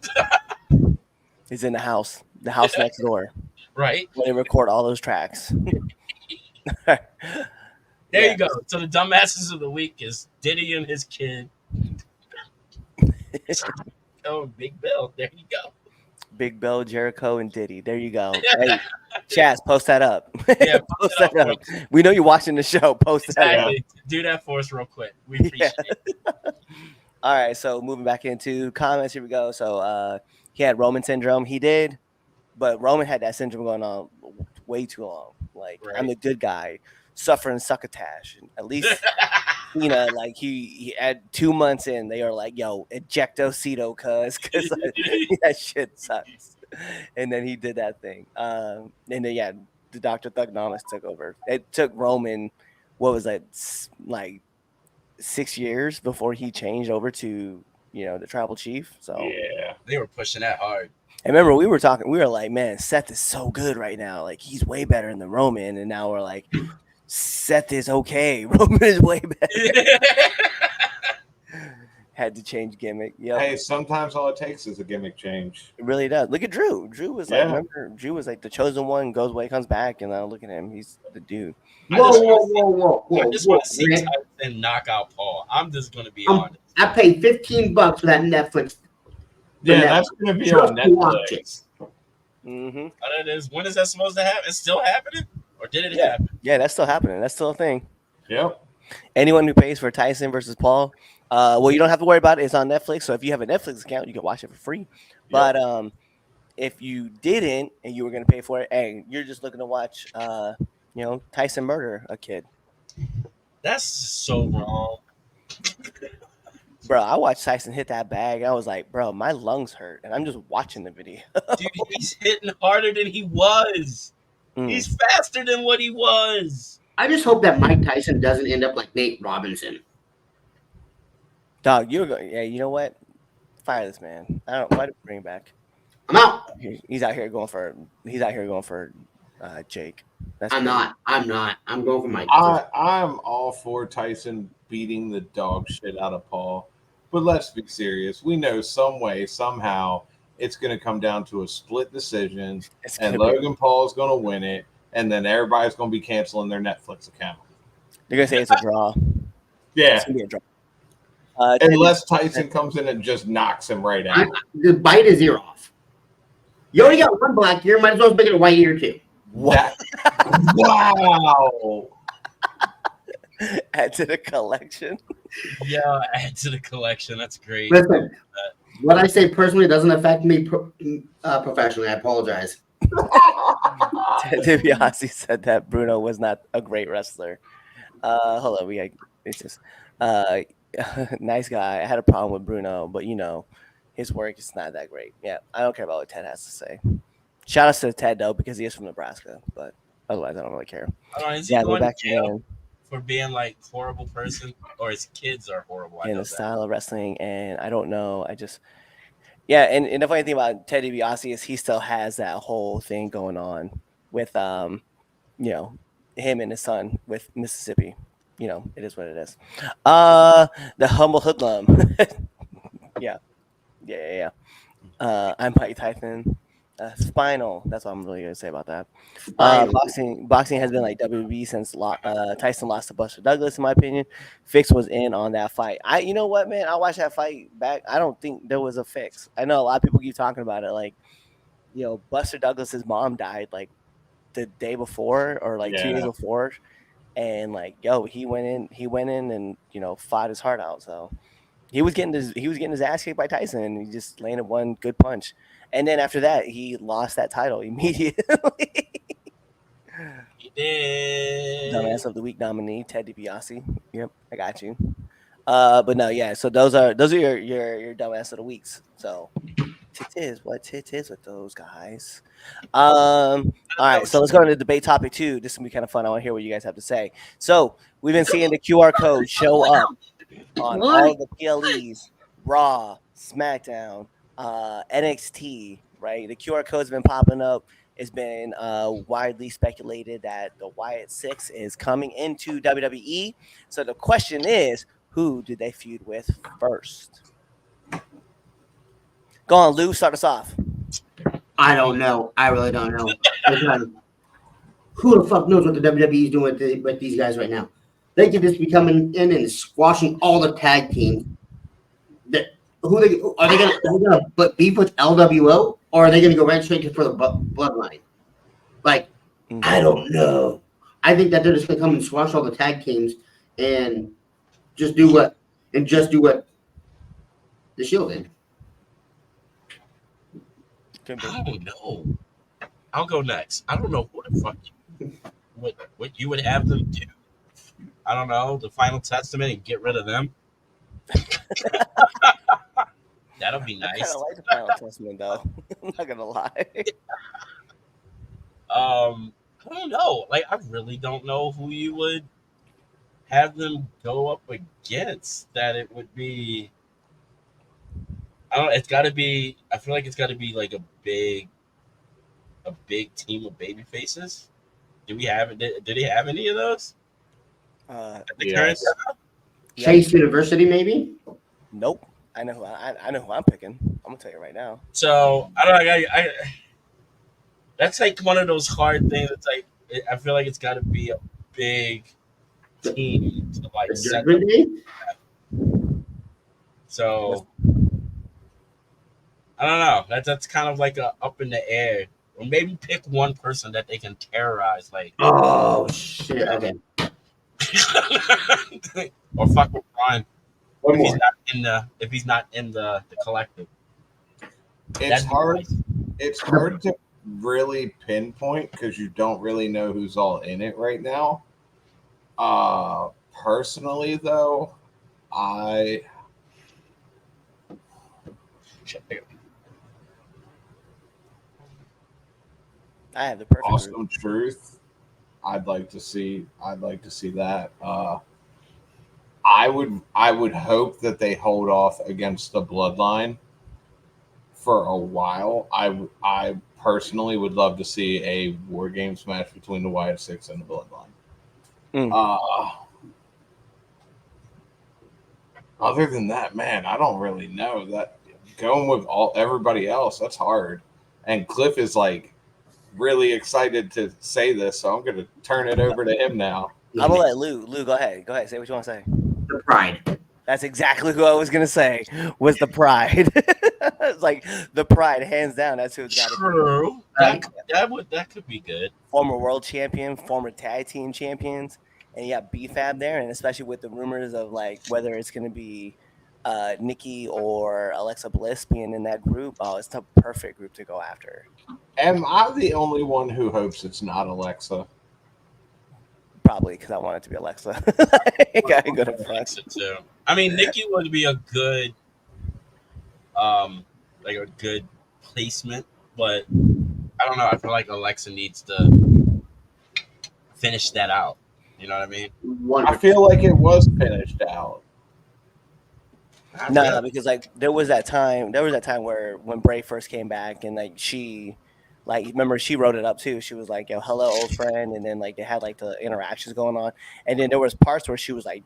He's in the house next door. Right? When they record all those tracks. There Yeah. you go. So the dumbasses of the week is Diddy and his kid. Oh, Big Bill. There you go. Big Bill, Jericho, and Diddy. There you go. Hey, Chaz, post that up. Yeah, post it up that real up. We know you're watching the show. Post that up. Exactly. Do that for us real quick. We appreciate it. All right, so moving back into comments, here we go. So he had Roman syndrome. He did, but Roman had that syndrome going on way too long. Like, I'm Right. the good guy, suffering succotash. And at least, like he had 2 months in, they are like, yo, ejectocito, because that shit sucks. And then he did that thing. And then, yeah, the Dr. Thugnomics took over. It took Roman, what was that, like 6 years before he changed over to, the tribal chief. So Yeah. They were pushing that hard. I remember we were like, man, Seth is so good right now. Like, he's way better than Roman. And now we're like, Seth is okay. Roman is way better. Had to change gimmick. Yeah, Hey, sometimes all it takes is a gimmick change. it really does. Look at Drew. Drew was like, Yeah. remember, Drew was like the chosen one, goes away, comes back, and now look at him. He's the dude. I Whoa, just whoa, want whoa, to see Rick. Tyson knock out Paul. I'm just going to be Um, honest. I paid $15 for that Netflix. Yeah, Netflix. that's going to be Just on to watch it. Netflix. Mm-hmm. When is that supposed to happen? It's still happening? Or did it Yeah. happen? Yeah, that's still happening. That's still a thing. Yep. Anyone who pays for Tyson versus Paul, well, you don't have to worry about it. It's on Netflix. So if you have a Netflix account, you can watch it for free. But if you didn't and you were going to pay for it, hey, you're just looking to watch, Tyson murder a kid. That's so wrong. Bro, I watched Tyson hit that bag. I was like, bro, my lungs hurt, and I'm just watching the video. Dude, he's hitting harder than he was. He's faster than what he was. I just hope that Mike Tyson doesn't end up like Nate Robinson. Dog, you're going. Yeah, you know what? Fire this man. I don't. Why do we bring him back? I'm out. He's out here going for. Jake. I'm not. I'm going for Mike. I'm all for Tyson beating the dog shit out of Paul. But let's be serious. We know some way, somehow, it's going to come down to a split decision, and Logan Paul is going to win it, and then everybody's going to be canceling their Netflix account. They're going to say it's a draw. Yeah. It's going to be a draw. Unless Tyson comes in and just knocks him right out. The bite his ear off. You already got one black ear. Might as well make it a white ear too. Wow. Add to the collection. Yeah, add to the collection. That's great. Listen, what I say personally doesn't affect me professionally. I apologize. DiBiase said that Bruno was not a great wrestler. Hold on, it's just nice guy. I had a problem with Bruno, but his work is not that great. Yeah, I don't care about what Ted has to say. Shout out to Ted though, because he is from Nebraska, but otherwise I don't really care. Is he Yeah, going back to jail in for being like horrible person, or his kids are horrible? I know the that. style of wrestling, and I don't know. And the funny thing about Ted DiBiase is he still has that whole thing going on with him and his son with Mississippi. It is what it is. The humble hoodlum. Yeah. I'm Mike Tyson. Spinal. That's what I'm really gonna say about that. Boxing has been like WB since Tyson lost to Buster Douglas. In my opinion, Fix was in on that fight. You know what, man? I watched that fight back. I don't think there was a Fix. I know a lot of people keep talking about it. Like, Buster Douglas's mom died like the day before or like 2 days before, and like, he went in and fought his heart out. So he was getting his ass kicked by Tyson, and he just landed one good punch. And then after that, he lost that title immediately. He did. Dumbass of the week nominee, Ted DiBiase. Yep, I got you. But no, yeah. So those are your dumbass of the weeks. So it is with those guys. All right, so let's go into debate topic 2. This is gonna be kind of fun. I want to hear what you guys have to say. So we've been seeing the QR code show up on all the PLEs, Raw, SmackDown, NXT, right? The QR code's been popping up. It's been widely speculated that the Wyatt 6 is coming into WWE. So the question is, who did they feud with first? Go on, Lou, start us off. I don't know. I really don't know. Who the fuck knows what the WWE is doing with these guys right now? they could just be coming in and squashing all the tag teams. Are they gonna beef with LWO, or are they gonna go right straight for the bloodline? Like, I don't know. I think that they're just gonna come and squash all the tag teams and just do what the Shield did. I don't know. I'll go next. I don't know who the fuck what you would have them do. I don't know, the Final Testament and get rid of them. That'll be I kind nice. of like the Final Testament, though. I'm not gonna lie. I don't know. Like, I really don't know who you would have them go up against. That it would be. I don't. It's got to be. I feel like it's got to be like a big team of baby faces. Do we have? Did he have any of those? At the current Yes. time? Chase University, maybe. Nope. I know who I know who I'm picking. I'm gonna tell you right now. So I don't know. I that's like one of those hard things. It's like I feel like it's got to be a big team to like The set Judgment them. Day. So I don't know. That's kind of like a up in the air. Or maybe pick one person that they can terrorize, like Oh shit! Okay. or fuck with Brian One if he's more. not in the collective. It's That'd be hard. nice. It's hard to really pinpoint because you don't really know who's all in it right now. Personally, though, I I have the perfect group. Awesome Truth. I'd like to see that. I would hope that they hold off against the Bloodline for a while. I personally would love to see a War Games match between the Wyatt Six and the Bloodline. Other than that, man, I don't really know. That going with everybody else, that's hard. And Cliff is like really excited to say this, so I'm going to turn it over to him now. I'm gonna let Lou. Lou, go ahead. Go ahead. Say what you want to say. The Pride. That's exactly who I was gonna say. Was the Pride? It's like the Pride, hands down. That's who it's got to be. True. That could be good. Former world champion, former tag team champions, and you got BFAB there, and especially with the rumors of like whether it's gonna be Nikki or Alexa Bliss being in that group. Oh, it's the perfect group to go after. Am I the only one who hopes it's not Alexa? Probably because I want it to be Alexa. I gotta go to front. Alexa too. I mean, Nikki would be a good, like a good placement, but I don't know. I feel like Alexa needs to finish that out. You know what I mean? I feel like it was finished out. No, because like there was that time where when Bray first came back and like she, like remember she wrote it up too. She was like, "Yo, hello, old friend," and then like they had like the interactions going on, and then there was parts where she was like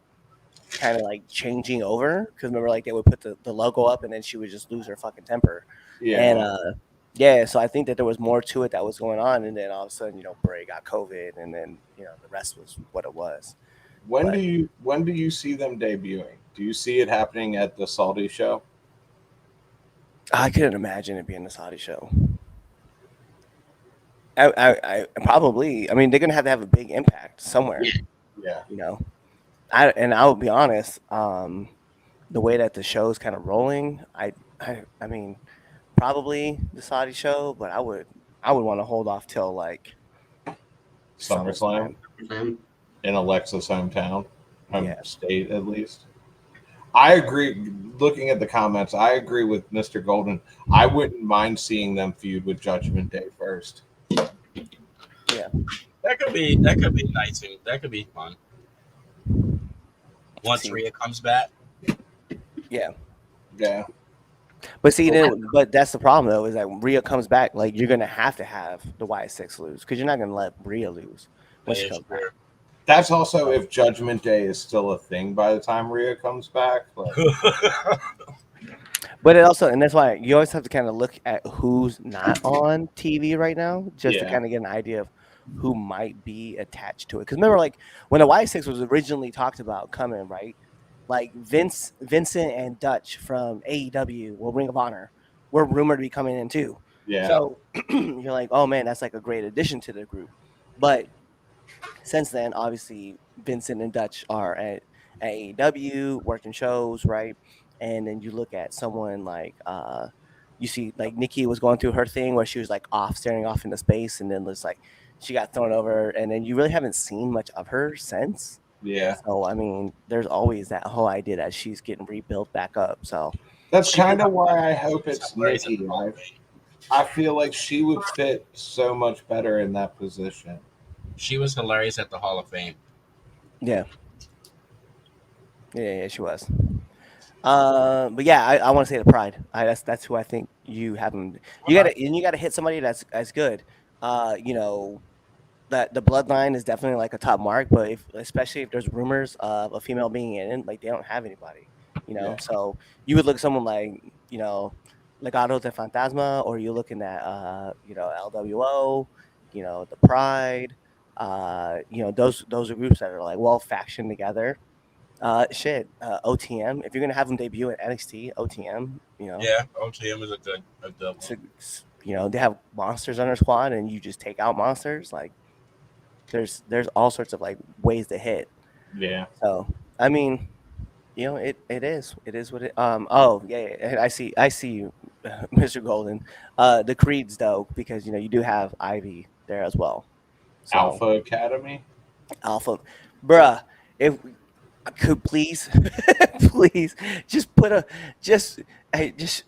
kind of like changing over because remember like they would put the logo up and then she would just lose her fucking temper. Yeah. And yeah, so I think that there was more to it that was going on, and then all of a sudden, you know, Bray got COVID, and then you know the rest was what it was. When do you see them debuting? Do you see it happening at the Saudi show? I couldn't imagine it being the Saudi show. I probably. I mean, they're gonna have a big impact somewhere. Yeah. You know, I'll be honest. The way that the show's kind of rolling, I mean, probably the Saudi show, but I would want to hold off till like SummerSlam in Alexa's hometown, Yeah. state at least. I agree. Looking at the comments, I agree with Mr. Golden. I wouldn't mind seeing them feud with Judgment Day first. Yeah. That could be nice. That could be fun. Once See. Rhea comes back. Yeah. Yeah. But see, but that's the problem though, is that when Rhea comes back, like you're gonna have to have the Wyatt Six lose because you're not gonna let Rhea lose when she That is comes back. true. That's also if Judgment Day is still a thing by the time Rhea comes back. Like, But it also, and that's why you always have to kind of look at who's not on TV right now, just to Yeah. kind of get an idea of who might be attached to it. Because remember, like when the Y6 was originally talked about coming, right? Like Vincent and Dutch from AEW, well, Ring of Honor, were rumored to be coming in too. Yeah. So you're like, oh man, that's like a great addition to the group. But since then, obviously, Vincent and Dutch are at AEW working shows, right? And then you look at someone like you see like Nikki was going through her thing where she was like off staring off into space, and then it's like she got thrown over, and then you really haven't seen much of her since. Yeah. So I mean, there's always that whole idea that she's getting rebuilt back up. So That's She kind of would- why I hope it's Hilarious at Nikki. the Hall of Fame. I feel like she would fit so much better in that position. She was hilarious at the Hall of Fame. yeah, yeah, she was. But yeah, I want to say the Pride. That's who I think you have them. You gotta hit somebody that's good. You know that the bloodline is definitely like a top mark, but especially if there's rumors of a female being in it, like they don't have anybody. You know, Yeah. so you would look at someone like Legado de Fantasma, or you're looking at LWO, the Pride. Those are groups that are like well factioned together. OTM. If you're gonna have them debut at NXT, OTM, Yeah, OTM is a good one. they have monsters on their squad, and you just take out monsters. Like, there's all sorts of like ways to hit. Yeah. So I mean, it is what it. Oh yeah, and I see you, Mr. Golden. The Creeds though, because you do have Ivy there as well. So, Alpha Academy. Alpha, bruh. If could please, please just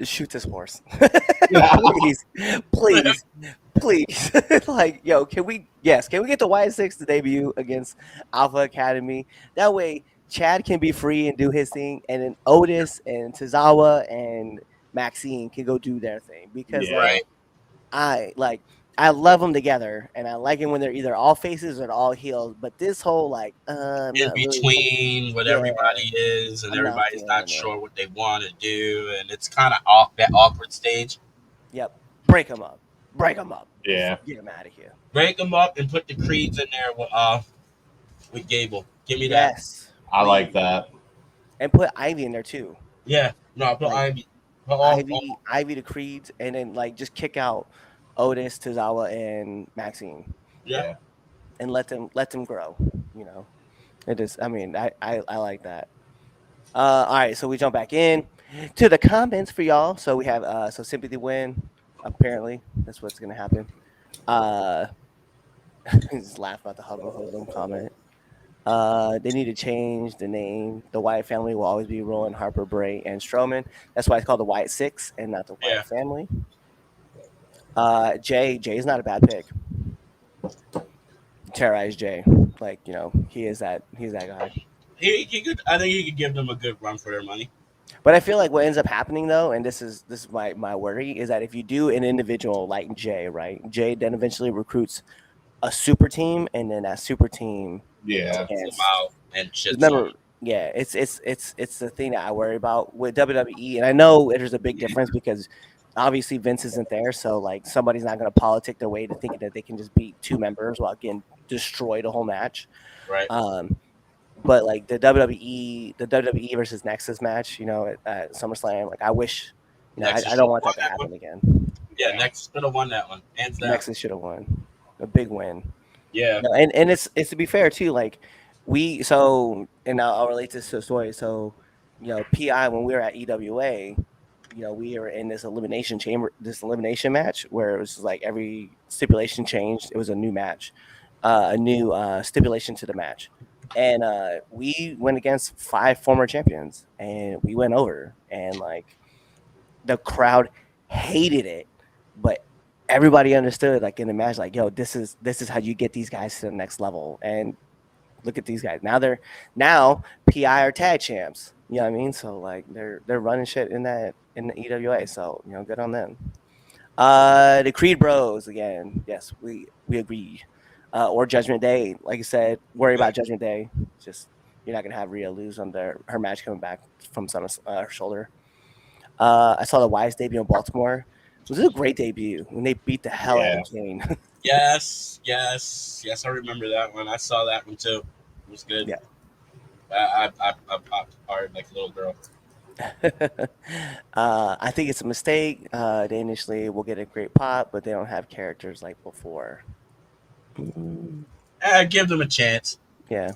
shoot this horse, please. Like, yo, can we get the Y6 to debut against Alpha Academy? That way, Chad can be free and do his thing, and then Otis and Tozawa and Maxine can go do their thing. Because Yeah. Right. I love them together, and I like it when they're either all faces or all heels. But this whole In between what everybody is, and I'm not everybody's feeling not it. sure what they want to do, and it's kind of off that awkward stage. Yep, break them up. Yeah. Get them out of here. Break them up and put the Creeds in there with Gable. Give me that. Yes, I like that. and put Ivy in there too. Yeah. No, put Like, Ivy. Put all, Ivy the Creeds, and then just kick out Otis, Tozawa, and Maxine, yeah. and let them grow. It is. I mean, I like that. All right, so we jump back in to the comments for y'all. So we have Sympathy win. Apparently, that's what's gonna happen. Just laugh about the Hubble Hoodlum comment. They need to change the name. The Wyatt family will always be Rowan, Harper, Bray, and Strowman. That's why it's called the Wyatt Six and not the Wyatt family. Jay is not a bad pick. Terrorize Jay, he is that guy. He could. I think he could give them a good run for their money. But I feel like what ends up happening though, and this is my worry, is that if you do an individual like Jay, right? Jay then eventually recruits a super team, and then that super team, Yeah. Pull them out and shit. remember, yeah, it's the thing that I worry about with WWE, and I know there's a big difference because obviously Vince isn't there, so like somebody's not going to politic their way to thinking that they can just beat two members while getting destroyed a whole match. Right. But like the WWE versus Nexus match, at SummerSlam, like I wish, I don't want that to happen again. Yeah, Nexus should have won that one. Hands down. Nexus should have won a big win. Yeah. And it's to be fair too, like and I'll relate this to a story. So, PI, when we were at EWA, we were in this elimination match where it was like every stipulation changed. It was a new match, a new stipulation to the match. And we went against 5 former champions, and we went over, and like the crowd hated it, but everybody understood, like in the match, like, yo, this is how you get these guys to the next level. And look at these guys now PI are tag champs. You know what I mean? So like they're running shit in the EWA. So good on them. The Creed Bros again. Yes, we agree. Or Judgment Day, like I said, worry about Judgment Day. Just you're not gonna have Rhea lose on her match coming back from her shoulder. I saw the Wyatt's debut in Baltimore. It was a great debut when they beat the hell out of Kane. Yes. I remember that one. I saw that one too. It was good. Yeah. I popped hard like a little girl. I think it's a mistake. They initially will get a great pop, but they don't have characters like before. Give them a chance. Yeah,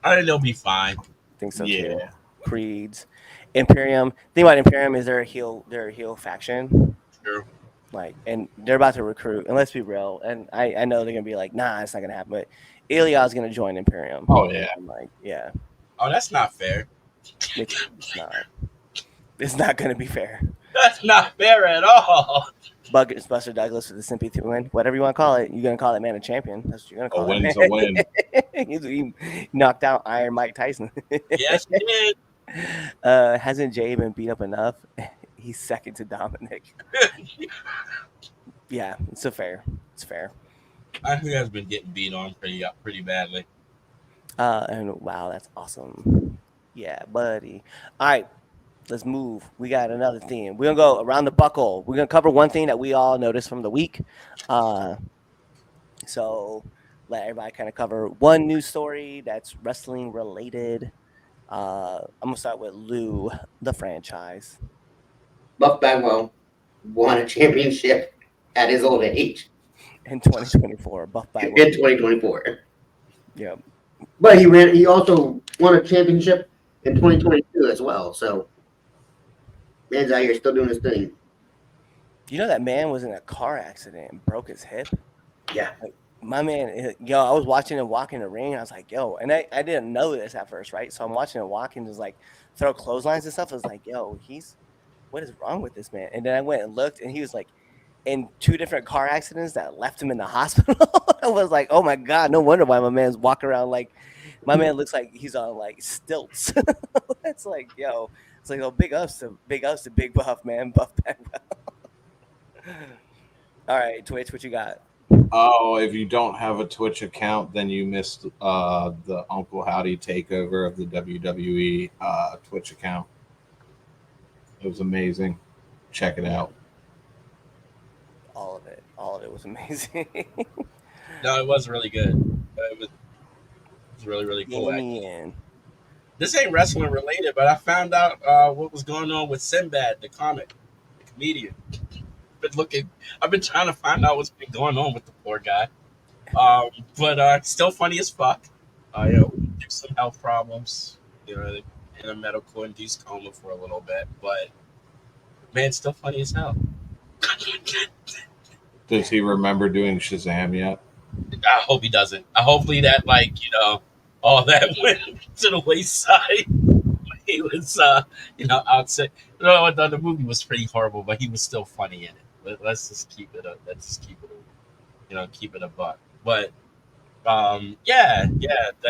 I think they'll be fine. think so too. Yeah. Creeds, Imperium. Thing about Imperium is they're a heel. They're a heel faction. True. Like, and they're about to recruit. And let's be real. And I know they're gonna be like, nah, it's not gonna happen. But Ilya's gonna join Imperium. Oh, yeah. And like, yeah, Oh, that's not fair. it's not. It's not gonna be fair. That's not fair at all. Buster Douglas with the sympathy win, whatever you want to call it. You're gonna call it man a champion. That's what you're gonna A call win's it. a win. He knocked out Iron Mike Tyson. Yes, you did. Hasn't Jay been beat up enough? He's second to Dominic. Yeah, it's fair. It's fair. I think I've been getting beat on pretty badly. And wow, that's awesome. Yeah, buddy. All right, let's move. We got another theme. We're gonna go around the buckle. We're gonna cover one thing that we all noticed from the week. So let everybody kind of cover one news story that's wrestling related. I'm gonna start with Lou, the franchise. Buff Bagwell won a championship at his old age In 2024, Buff in Bagwell. 2024. Yeah. But he also won a championship in 2022 as well. So man's out here still doing his thing. You know that man was in a car accident and broke his hip? Yeah. My man, yo, I was watching him walk in the ring. I was like, yo, and I didn't know this at first, right? So I'm watching him walk and just like throw clotheslines and stuff. I was like, yo, what is wrong with this man? And then I went and looked, and he was like in 2 different car accidents that left him in the hospital. I was like, oh my God, no wonder why my man's walking around like, my man looks like he's on like stilts. It's like, yo, it's like, oh, big ups to Big Buff, man, Buff Bagwell. All right, Twitch, what you got? Oh, if you don't have a Twitch account, then you missed the Uncle Howdy takeover of the WWE Twitch account. It was amazing. Check it out. All of it was amazing. No, it was really good. It was really, really cool. Damien. This ain't wrestling related, but I found out what was going on with Sinbad, the comic, the comedian. I've been trying to find out what's been going on with the poor guy. But still funny as fuck. Some health problems. In a medical induced coma for a little bit, but man, still funny as hell. Does he remember doing Shazam yet? I hope he doesn't. Hopefully that all that went to the wayside. He was outside. The movie was pretty horrible, but he was still funny in it. Let's just keep it up. Keep it a buck. But yeah.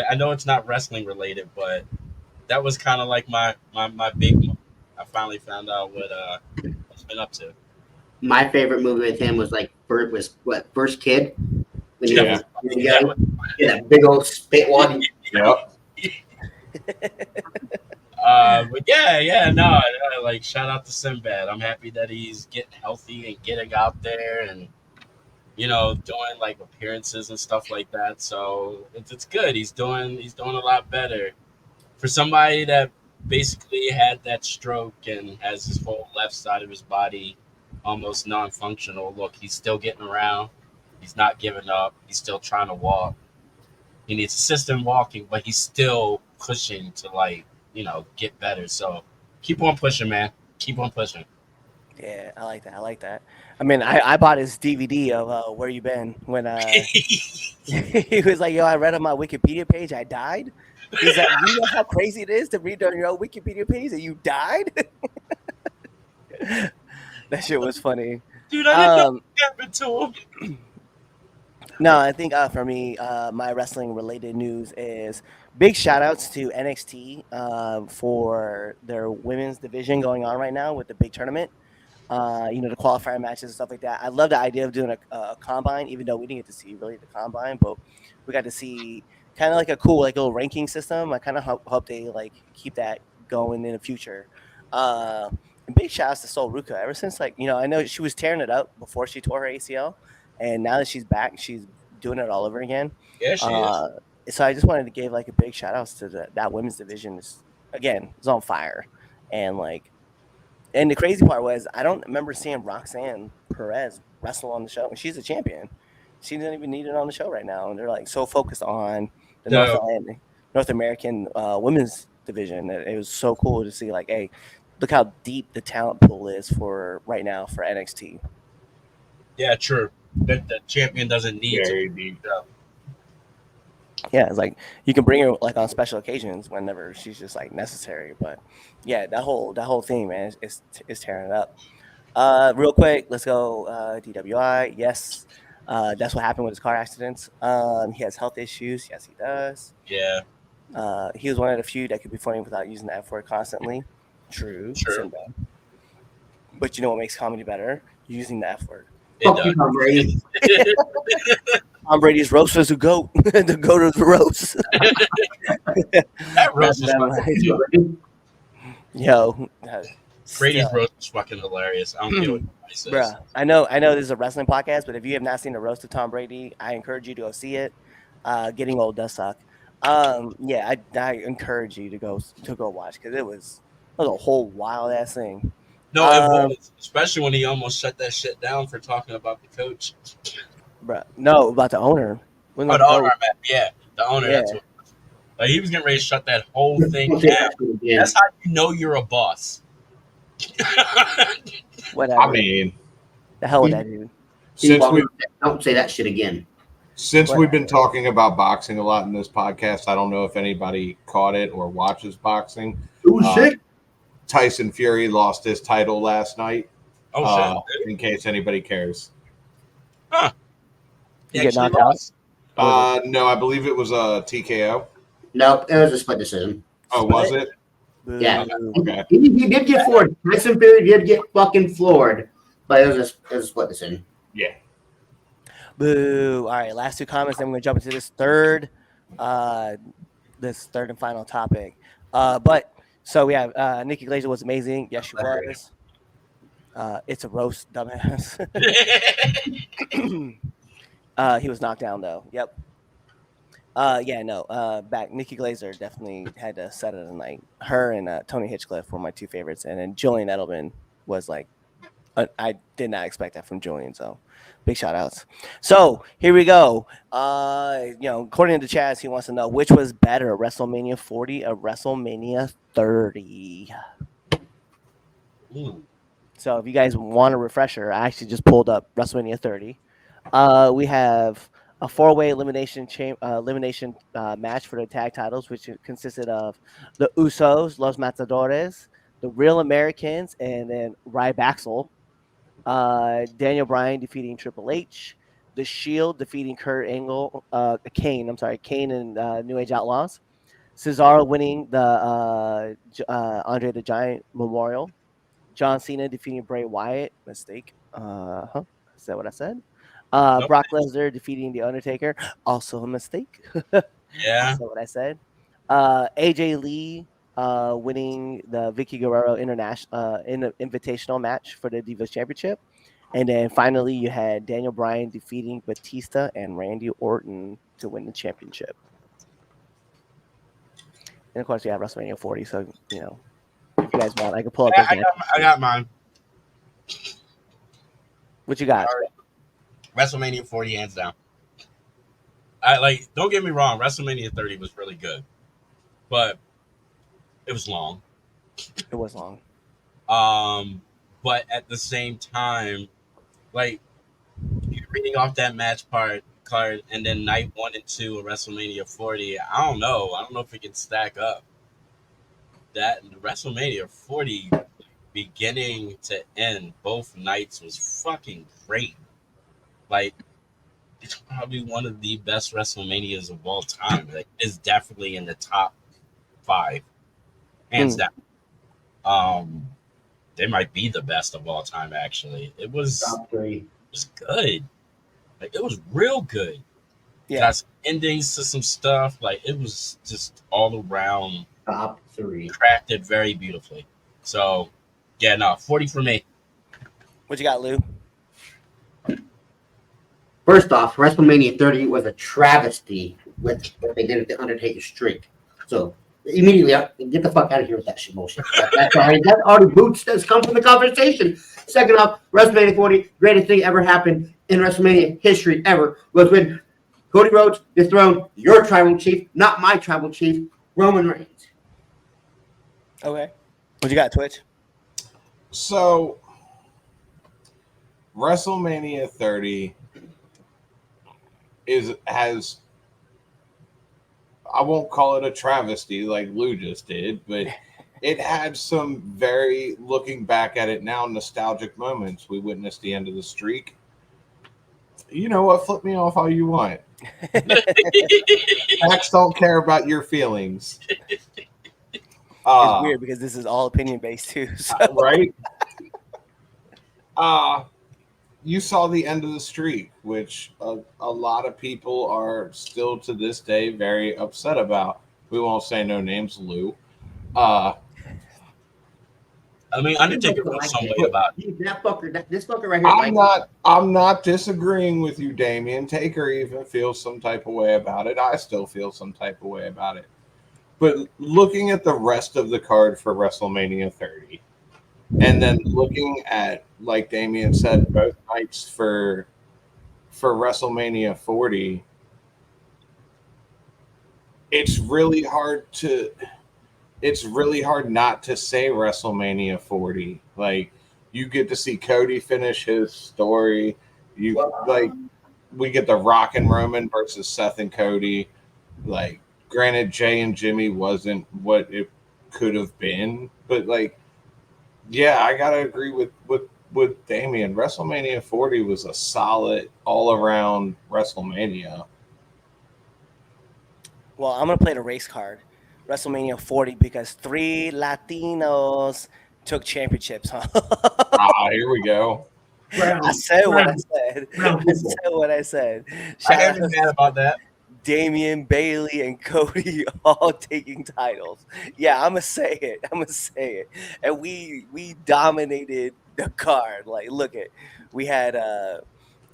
I know it's not wrestling related, but that was kind of like my big one. I finally found out what he's been up to. My favorite movie with him was First Kid? When he Yeah. was that big old spit one. Yep. But yeah, no, like shout out to Sinbad. I'm happy that he's getting healthy and getting out there and doing like appearances and stuff like that. So it's good. He's doing a lot better for somebody that basically had that stroke and has his whole left side of his body almost non-functional. Look, he's still getting around. He's not giving up. He's still trying to walk. He needs assistance walking, but he's still pushing to get better. So keep on pushing, man. Keep on pushing. Yeah, I like that. I mean, I bought his DVD of Where You Been when he was like, yo, I read on my Wikipedia page I died. He's like, you know how crazy it is to read on your own Wikipedia page that you died? That shit was funny. Dude, I didn't know what happened to him. No, I think for me, my wrestling related news is big shout outs to NXT for their women's division going on right now with the big tournament. The qualifier matches and stuff like that. I love the idea of doing a combine, even though we didn't get to see really the combine, but we got to see kind of like a cool little ranking system. I kind of hope they keep that going in the future. And big shout outs to Sol Ruka. Ever since I know she was tearing it up before she tore her ACL. and now that she's back, she's doing it all over again. Yeah, she is. So I just wanted to give like a big shout outs to that women's division. Is on fire, and like, and the crazy part was I don't remember seeing Roxanne Perez wrestle on the show, and she's a champion. She doesn't even need it on the show right now, and they're like so focused on the No. North American women's division. It was so cool to see like, hey, look how deep the talent pool is for right now for NXT. Yeah, true. The champion doesn't need Very to. deep. Yeah, it's like you can bring her like on special occasions whenever she's just like necessary. But yeah, that whole thing, man, is tearing it up. Real quick, let's go. DWI, yes, that's what happened with his car accidents. He has health issues. Yes, he does. Yeah, He was one of the few that could be funny without using the F word constantly. True. True. Simba. But you know what makes comedy better? Using the F word. it Fuck you, does. Tom Brady. Tom Brady's roast was a goat. The goat of the roast. That roast was fucking, Yo, Brady's still, roast was fucking hilarious. I don't care what anybody says. bruh. I know this is a wrestling podcast, but if you have not seen the roast of Tom Brady, I encourage you to go see it. Getting old does suck. Yeah, I encourage you to go watch because it was a whole wild ass thing. No, it was, especially when he almost shut that shit down for talking about the coach. Bruh. No, about the owner. Wasn't Oh, it the owner, man. Yeah, the owner. Yeah. That's what. Like, he was getting ready to shut that whole thing down. That's how you know you're a boss. Whatever. I mean, the hell with that dude. since we Don't say that shit again. we've been talking about boxing a lot in this podcast, I don't know if anybody caught it or watches boxing. Oh shit! Tyson Fury lost his title last night. Oh shit! In case anybody cares. Huh? You get knocked out? No, I believe it was a TKO. Nope, it was a split decision. Oh, was it? Yeah. Okay. He did get floored. Tyson Fury did get fucking floored, but it was a split decision. Yeah. Boo. All right, last two comments, then we're going to jump into this third and final topic. But so we have Nikki Glaser was amazing. Yes, she was. It's a roast, dumbass. He was knocked down though. Yep. Back Nikki Glaser definitely had to set it tonight. Her and Tony Hitchcliffe were my two favorites, and then Julian Edelman was like, I did not expect that from Julian, so big shout outs. So here we go. According to Chaz, he wants to know which was better, WrestleMania 40 or WrestleMania 30. So if you guys want a refresher, I actually just pulled up WrestleMania 30. We have a four-way elimination match for the tag titles, which consisted of the Usos, Los Matadores, the Real Americans, and then Ryback. Daniel Bryan defeating Triple H, The Shield defeating Kane and New Age Outlaws, Cesaro winning the Andre the Giant Memorial, John Cena defeating Bray Wyatt. Mistake. Is that what I said? Nope. Brock Lesnar defeating The Undertaker. Also a mistake. Yeah. That's what I said. AJ Lee winning the Vicky Guerrero invitational match for the Divas Championship. And then finally, you had Daniel Bryan defeating Batista and Randy Orton to win the championship. And of course, you have WrestleMania 40. So, if you guys want, I can pull up those matches. I got mine. What you got? WrestleMania 40, hands down. Don't get me wrong, WrestleMania 30 was really good, but it was long. It was long. But at the same time, you're reading off that match card, and then night 1 and 2 of WrestleMania 40. I don't know if it can stack up. That WrestleMania 40, beginning to end, both nights was fucking great. It's probably one of the best WrestleManias of all time. It's definitely in the top 5, hands down. They might be the best of all time. Actually, it was Top 3. It was good. It was real good. Yeah. Got some endings to some stuff. It was just all around Top 3. crafted very beautifully. So, 40 for me. What you got, Lou? First off, WrestleMania 30 was a travesty with what they did with the Undertaker streak. So immediately, get the fuck out of here with that shit bullshit. That's already boots that's come from the conversation. Second off, WrestleMania 40, greatest thing ever happened in WrestleMania history ever was when Cody Rhodes dethroned your tribal chief, not my tribal chief, Roman Reigns. Okay. What you got, Twitch? So, WrestleMania 30 has, I won't call it a travesty like Lou just did, but it had some very, looking back at it now, nostalgic moments. We witnessed the end of the streak. You know what? Flip me off all you want. Facts don't care about your feelings. It's weird because this is all opinion based too. So. Right? You saw the end of the streak, which a lot of people are still to this day very upset about. We won't say no names, Lou. I mean, Undertaker feels some way about it. This fucker right here. I'm not disagreeing with you, Damien. Taker even feels some type of way about it. I still feel some type of way about it. But looking at the rest of the card for WrestleMania 30, and then looking at, like Damien said, both nights for WrestleMania 40, it's really hard not to say WrestleMania 40. Like, you get to see Cody finish his story. We get the Rock and Roman versus Seth and Cody. Like, granted, Jay and Jimmy wasn't what it could have been, but like, yeah, I gotta agree with Damien. WrestleMania 40 was a solid all around WrestleMania. Well, I'm gonna play the race card, WrestleMania 40, because 3 Latinos took championships. Huh? Here we go. I said what I said. I said what I said. I can't be mad about that. Damien, Bailey, and Cody all taking titles. Yeah, I'm gonna say it. And we dominated the card. Like, we had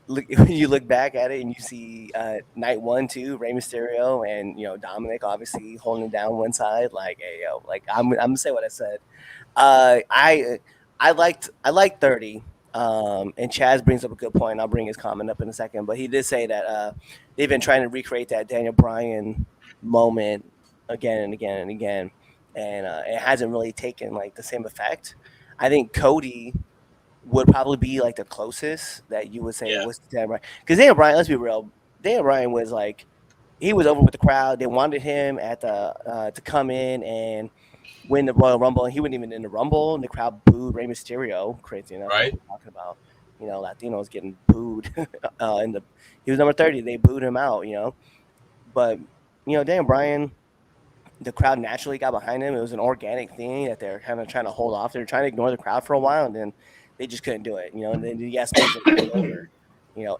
when you look back at it and you see night 1, 2, Rey Mysterio and Dominic obviously holding down one side. Like, hey yo, like I'm gonna say what I said. I liked 30. And Chaz brings up a good point. I'll bring his comment up in a second, but he did say that they've been trying to recreate that Daniel Bryan moment again and again and again, and it hasn't really taken like the same effect. I think Cody would probably be like the closest that you would say was Daniel Bryan, because Daniel Bryan, let's be real, Daniel Bryan was like, he was over with the crowd. They wanted him at the to come in and win the Royal Rumble, and he wasn't even in the Rumble, and the crowd booed Rey Mysterio. Crazy enough, right? Talking about Latinos getting booed he was number 30. They booed him out, But Daniel Bryan, the crowd naturally got behind him. It was an organic thing that they're kind of trying to hold off. They're trying to ignore the crowd for a while, and then they just couldn't do it. And then yes, over.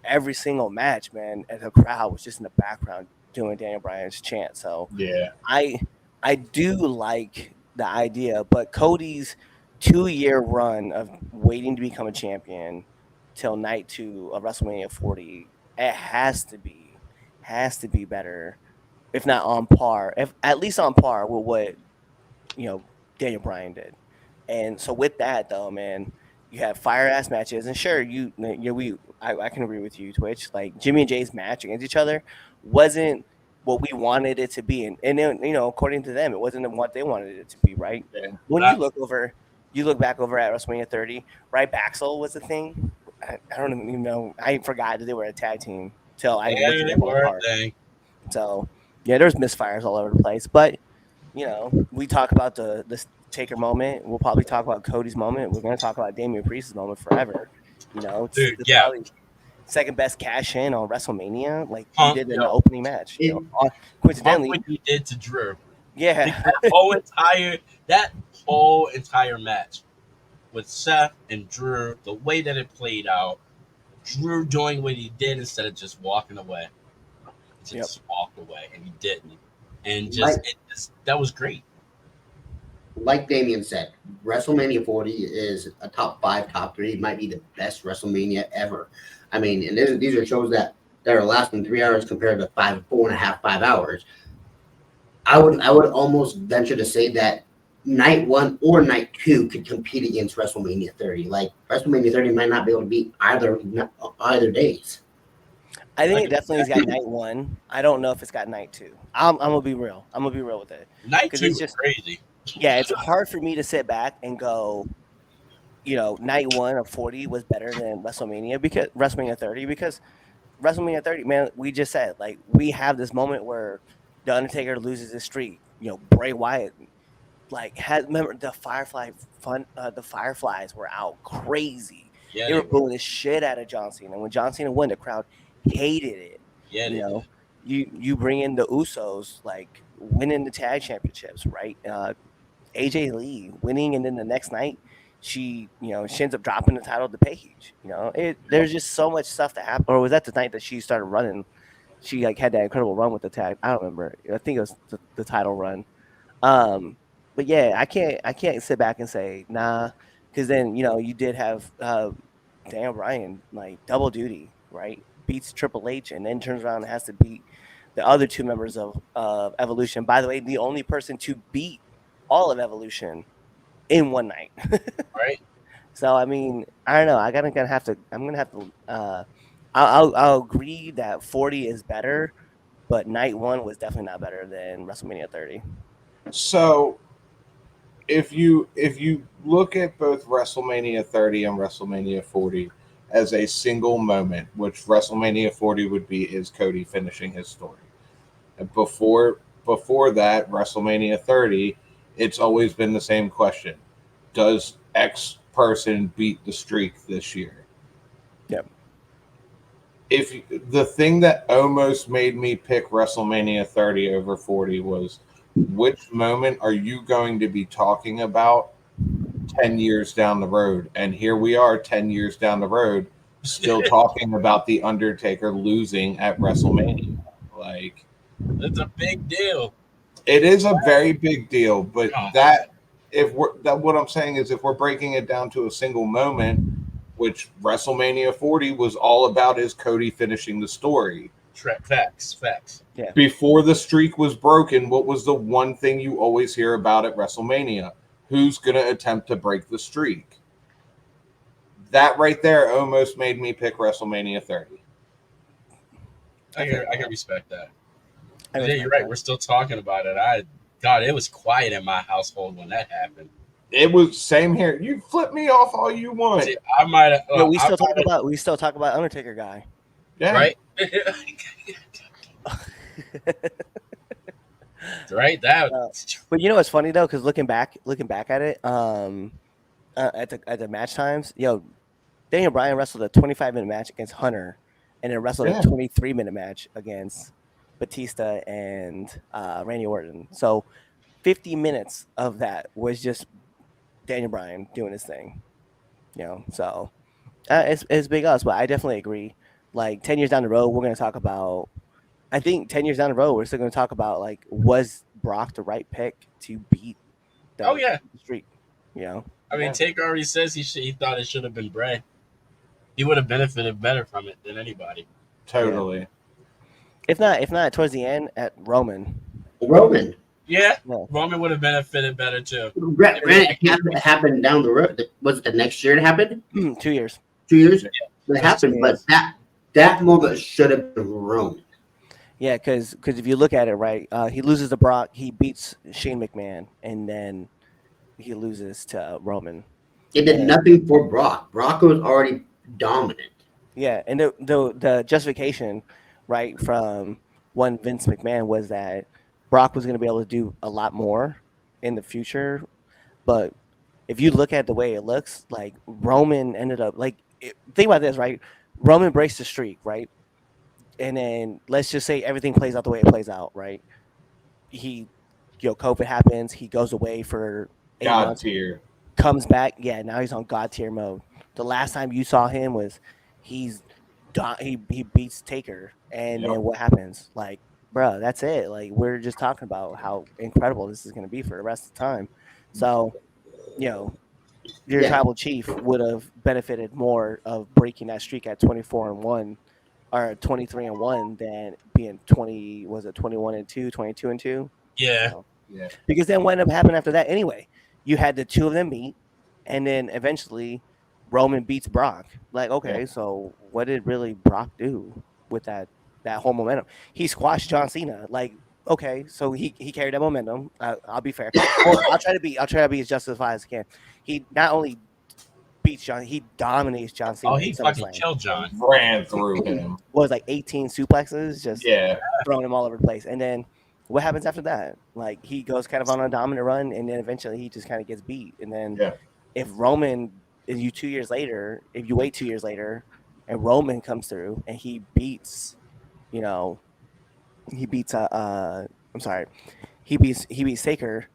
Every single match, man, and the crowd was just in the background doing Daniel Bryan's chant. So yeah, I do like the idea, but Cody's 2-year run of waiting to become a champion till night 2 of WrestleMania 40, it has to be better, if not on par, if at least on par with what Daniel Bryan did. And so with that though, man, you have fire ass matches, and sure, I can agree with you, Twitch. Like, Jimmy and Jay's match against each other wasn't what we wanted it to be, and then, according to them, it wasn't what they wanted it to be, right? Yeah. When you look back over at WrestleMania 30, right? Baxel was the thing. I don't even know. I forgot that they were a tag team till I looked at them apart. So yeah, there's misfires all over the place. But we talk about the Taker moment. We'll probably talk about Cody's moment. We're going to talk about Damian Priest's moment forever. It's probably second best cash in on WrestleMania, like he did in the opening match. Coincidentally, what he did to Drew. Yeah, that whole entire match with Seth and Drew, the way that it played out, Drew doing what he did instead of just walking away, walked away, and he didn't, and that was great. Like Damien said, WrestleMania 40 is a top 5, top 3. It might be the best WrestleMania ever. I mean, and these are shows that that are lasting 3 hours compared to 4.5, 5 hours. I would almost venture to say that night one or night two could compete against WrestleMania 30. Like WrestleMania 30 might not be able to beat either days. I think it definitely has got night one. I don't know if it's got night two. I'm gonna be real. I'm gonna be real with it. Night 'Cause two it's was just crazy. yeah, it's hard for me to sit back and go, night one of 40 was better than WrestleMania because WrestleMania 30 because WrestleMania 30, man, we just said like we have this moment where the Undertaker loses his streak. Bray Wyatt remember the Fireflies were out crazy. Yeah, They were booing the shit out of John Cena. When John Cena won, the crowd hated it. Yeah, you know, you bring in the Usos, like winning the tag championships, right? AJ Lee winning, and then the next night she ends up dropping the title to Paige. There's just so much stuff that happened. Or was that the night that she started running? She had that incredible run with the tag. I don't remember. I think it was the title run. But yeah, I can't sit back and say nah, because then you did have Daniel Bryan like double duty, right? Beats Triple H and then turns around and has to beat the other two members of Evolution. By the way, the only person to beat all of Evolution in one night. right. So I mean, I don't know. I'm gonna have to. I'll agree that 40 is better, but night one was definitely not better than WrestleMania 30. So if you look at both WrestleMania 30 and WrestleMania 40 as a single moment, which WrestleMania 40 would be, is Cody finishing his story. And before that, WrestleMania 30, it's always been the same question: does X person beat the streak this year? Yep. The thing that almost made me pick WrestleMania 30 over 40 was, which moment are you going to be talking about 10 years down the road? And here we are 10 years down the road, still talking about The Undertaker losing at WrestleMania. Like, it's a big deal. It is a very big deal, but what I'm saying is, if we're breaking it down to a single moment, which WrestleMania 40 was all about, is Cody finishing the story. Facts. Yeah. Before the streak was broken, what was the one thing you always hear about at WrestleMania? Who's going to attempt to break the streak? That right there almost made me pick WrestleMania 30. I can respect that. Yeah, you're right. We're still talking about it. God, it was quiet in my household when that happened. It was same here. You flip me off all you want. See, I might have. we still talk about Undertaker guy. Yeah. Right. Right. But you know what's funny though, because looking back at it, at the match times, Daniel Bryan wrestled a 25-minute match against Hunter, and then wrestled a 23-minute match against Batista and Randy Orton. So 50 minutes of that was just Daniel Bryan doing his thing. So it's big ups, but I definitely agree. Like 10 years down the road, we're going to talk about. I think 10 years down the road, we're still going to talk about, like, was Brock the right pick to beat the streak? I mean, Taker already says he thought it should have been Bray. He would have benefited better from it than anybody. Totally. Yeah. If not towards the end at Roman. Yeah. Roman would have benefited better too. It happened down the road. Was it the next year it happened? 2 years. 2 years? It happened, but that moment should have been Roman. Yeah, because if you look at it, right, he loses to Brock, he beats Shane McMahon, and then he loses to Roman. It did nothing for Brock. Brock was already dominant. Yeah, and the justification, right, from one Vince McMahon was that Brock was going to be able to do a lot more in the future. But if you look at the way it looks, like Roman ended up, think about this, right? Roman breaks the streak, right? And then let's just say everything plays out the way it plays out, right? COVID happens. He goes away for 8 months. Tier. Comes back. Yeah, now he's on God tier mode. The last time you saw him was he beats Taker. And then what happens? Like, bro, that's it. Like, we're just talking about how incredible this is going to be for the rest of the time. So, your tribal chief would have benefited more of breaking that streak at 24-1 or 23-1 than being 21-2, 22-2. Yeah. So, Yeah. because then what ended up happening after that anyway? You had the two of them meet, and then eventually Roman beats Brock. Like, okay, so what did really Brock do with that whole momentum? He squashed John Cena. Like, okay, so he carried that momentum. I'll be fair. Well, I'll try to be as justified as I can. He not only beats John, he dominates John Cena Oh, in he fucking SummerSlam. killed John. Ran through him. What was like 18 suplexes, just Yeah. throwing him all over the place. And then what happens after that? Like he goes kind of on a dominant run, and then eventually he just kind of gets beat. And then if Roman is you 2 years later, if you wait 2 years later, and Roman comes through and he beats, he beats he beats Taker.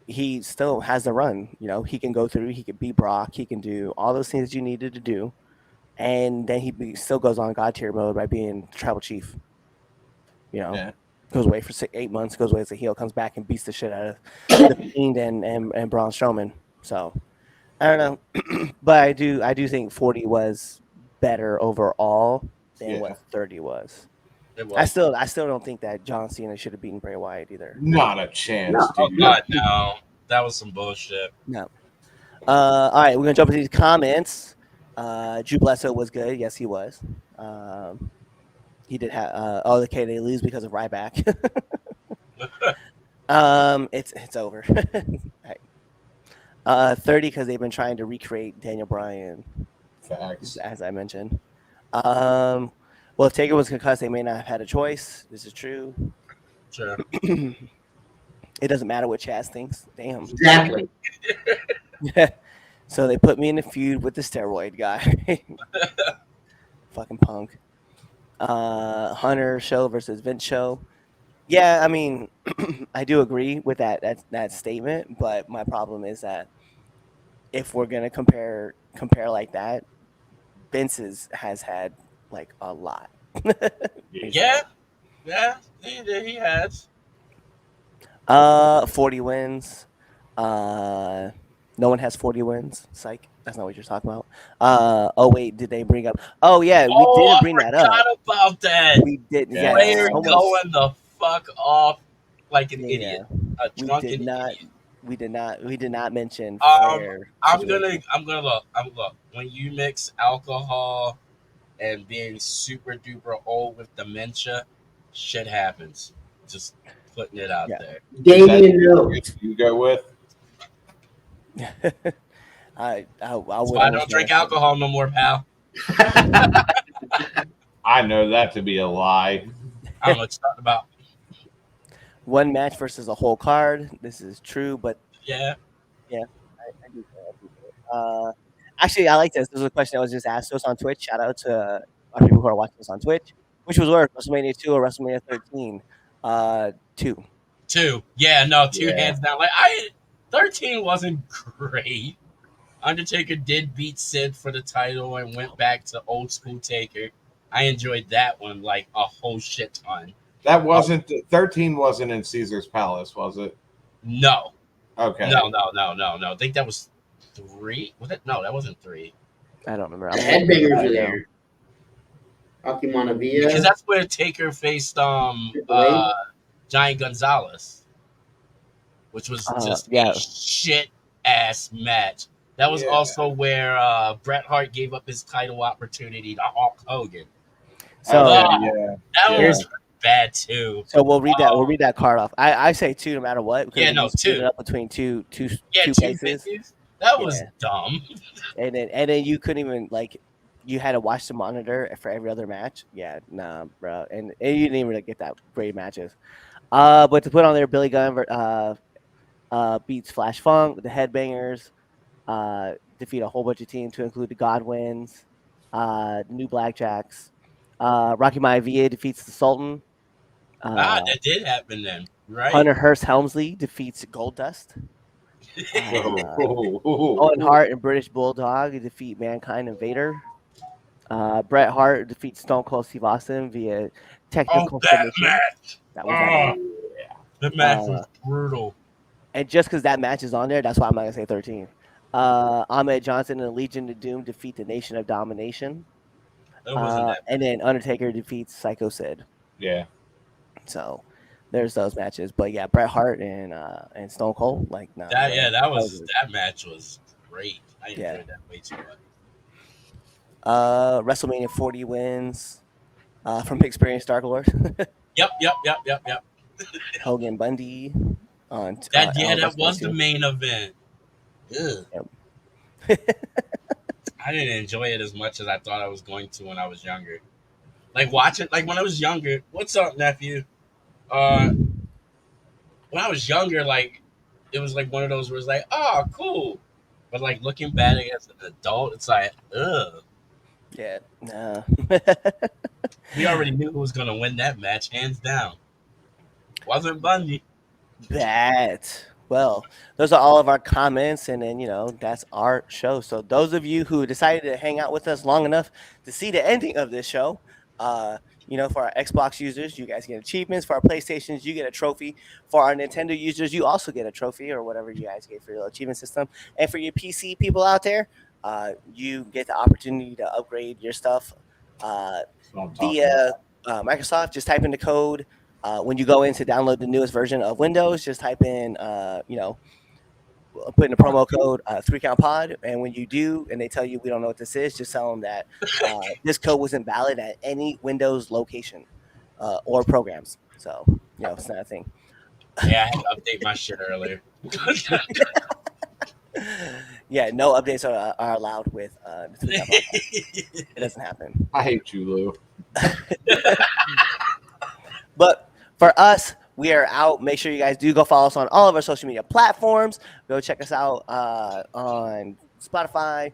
He still has the run. He can go through. He can beat Brock. He can do all those things that you needed to do, and then he still goes on God tier mode by being tribal chief. Goes away for 8 months, goes away as a heel, comes back and beats the shit out of the Fiend and Braun Strowman. So I don't know, but I do think 40 was better overall than what 30 was. I still don't think that John Cena should have beaten Bray Wyatt either. Not a chance. No. Oh God, no. That was some bullshit. No. All right, we're gonna jump into these comments. Drew Bledsoe was good. Yes, he was. He did have. Okay, they lose because of Ryback. It's over. Right. 30 because they've been trying to recreate Daniel Bryan. Facts. As I mentioned. Well, if Taker was concussed, they may not have had a choice. This is true. Sure. It doesn't matter what Chaz thinks. Damn. Exactly. So they put me in a feud with the steroid guy. Fucking punk. Hunter show versus Vince show. Yeah, I mean, I do agree with that statement, but my problem is that if we're gonna compare like that, Vince's has had like a lot. Yeah, he has. 40 wins. No one has 40 wins. Psych. That's not what you're talking about. Oh wait, did they bring up? Oh yeah, we did bring that up. I forgot about that. We did. Yeah, Player going the fuck off like an idiot. A drunken idiot. We did not mention Flair. I'm gonna look. When you mix alcohol and being super duper old with dementia, shit happens. Just putting it out there. Damien knows. You go with. I don't drink alcohol no more, pal. I know that to be a lie. I don't know what you're talking about. One match versus a whole card. This is true, but yeah. I do. Actually, I like this. This was a question that was just asked to us on Twitch. Shout out to our people who are watching us on Twitch. Which was worse, WrestleMania 2 or WrestleMania 13? 2. 2. Yeah, no, 2 hands down. Like 13 wasn't great. Undertaker did beat Sid for the title and went back to old school Taker. I enjoyed that one like a whole shit ton. That wasn't 13. Wasn't in Caesar's Palace, was it? No. Okay. No. I think that was 3. Was it? No, that wasn't 3. I don't remember. The headbangers are there. Rocky Montevilla. Because that's where Taker faced Giant Gonzalez, which was just a shit ass match. That was also where Bret Hart gave up his title opportunity to Hulk Hogan. So that was bad too. So we'll read that. We'll read that card off. I say 2 no matter what. Yeah, no, 2. It up between two places. That was dumb. And then you couldn't even you had to watch the monitor for every other match. Yeah, nah, bro. And you didn't even really get that great matches. But to put on there, Billy Gunn beats Flash Funk, the Headbangers. Defeat a whole bunch of teams to include the Godwins, the New Blackjacks. Rocky Maivia defeats the Sultan. That did happen then, right? Hunter Hearst Helmsley defeats Goldust. Owen Hart and British Bulldog defeat Mankind and Vader. Bret Hart defeats Stone Cold Steve Austin via technical submission. That was the match was brutal. And just because that match is on there, that's why I'm not gonna say 13. Ahmed Johnson and Legion of Doom defeat the Nation of Domination. It wasn't that And then Undertaker defeats Psycho Sid. Yeah. So there's those matches. But yeah, Bret Hart and Stone Cold, like no. that. Yeah, that was that match was great. I Yeah. enjoyed that way too much. WrestleMania 40 wins from Experienced Dark Lord. Yep. Hogan Bundy on That was the WrestleMania main event. Ugh. 2. I didn't enjoy it as much as I thought I was going to when I was younger. Like watching, like when I was younger. What's up, nephew? Uh, when I was younger, like it was like one of those where it's like, oh, cool. But like looking back as an adult, it's like, ugh. Yeah, no. We already knew who was gonna win that match, hands down. Wasn't Bundy. That. Well, those are all of our comments, and then that's our show. So those of you who decided to hang out with us long enough to see the ending of this show, for our Xbox users, you guys get achievements. For our PlayStations, you get a trophy. For our Nintendo users, you also get a trophy or whatever you guys get for your achievement system. And for your PC people out there, you get the opportunity to upgrade your stuff via Microsoft. Just type in the code. When you go in to download the newest version of Windows, just type in, put in the promo code 3CountPod. And when you do, and they tell you we don't know what this is, just tell them that this code wasn't valid at any Windows location or programs. So, it's not a thing. Yeah, I had to update my shit earlier. Yeah, no updates are allowed with the 3Count podcast. It doesn't happen. I hate you, Lou. But for us, we are out. Make sure you guys do go follow us on all of our social media platforms. Go check us out on Spotify,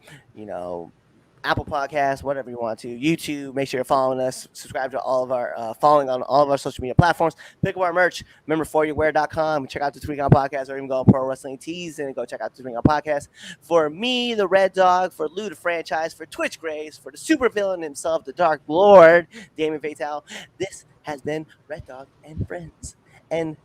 Apple Podcasts, whatever you want to. YouTube. Make sure you're following us. Subscribe to all of our following on all of our social media platforms. Pick up our merch. Remember foryourwear.com. Check out the 3Count Podcast, or even go on Pro Wrestling Tees and go check out the 3Count Podcast. For me, the Red Dog, for Lou the Franchise, for Twitch Graves, for the supervillain himself, the Dark Lord, Damien Fatal. This has been Red Dog and Friends. And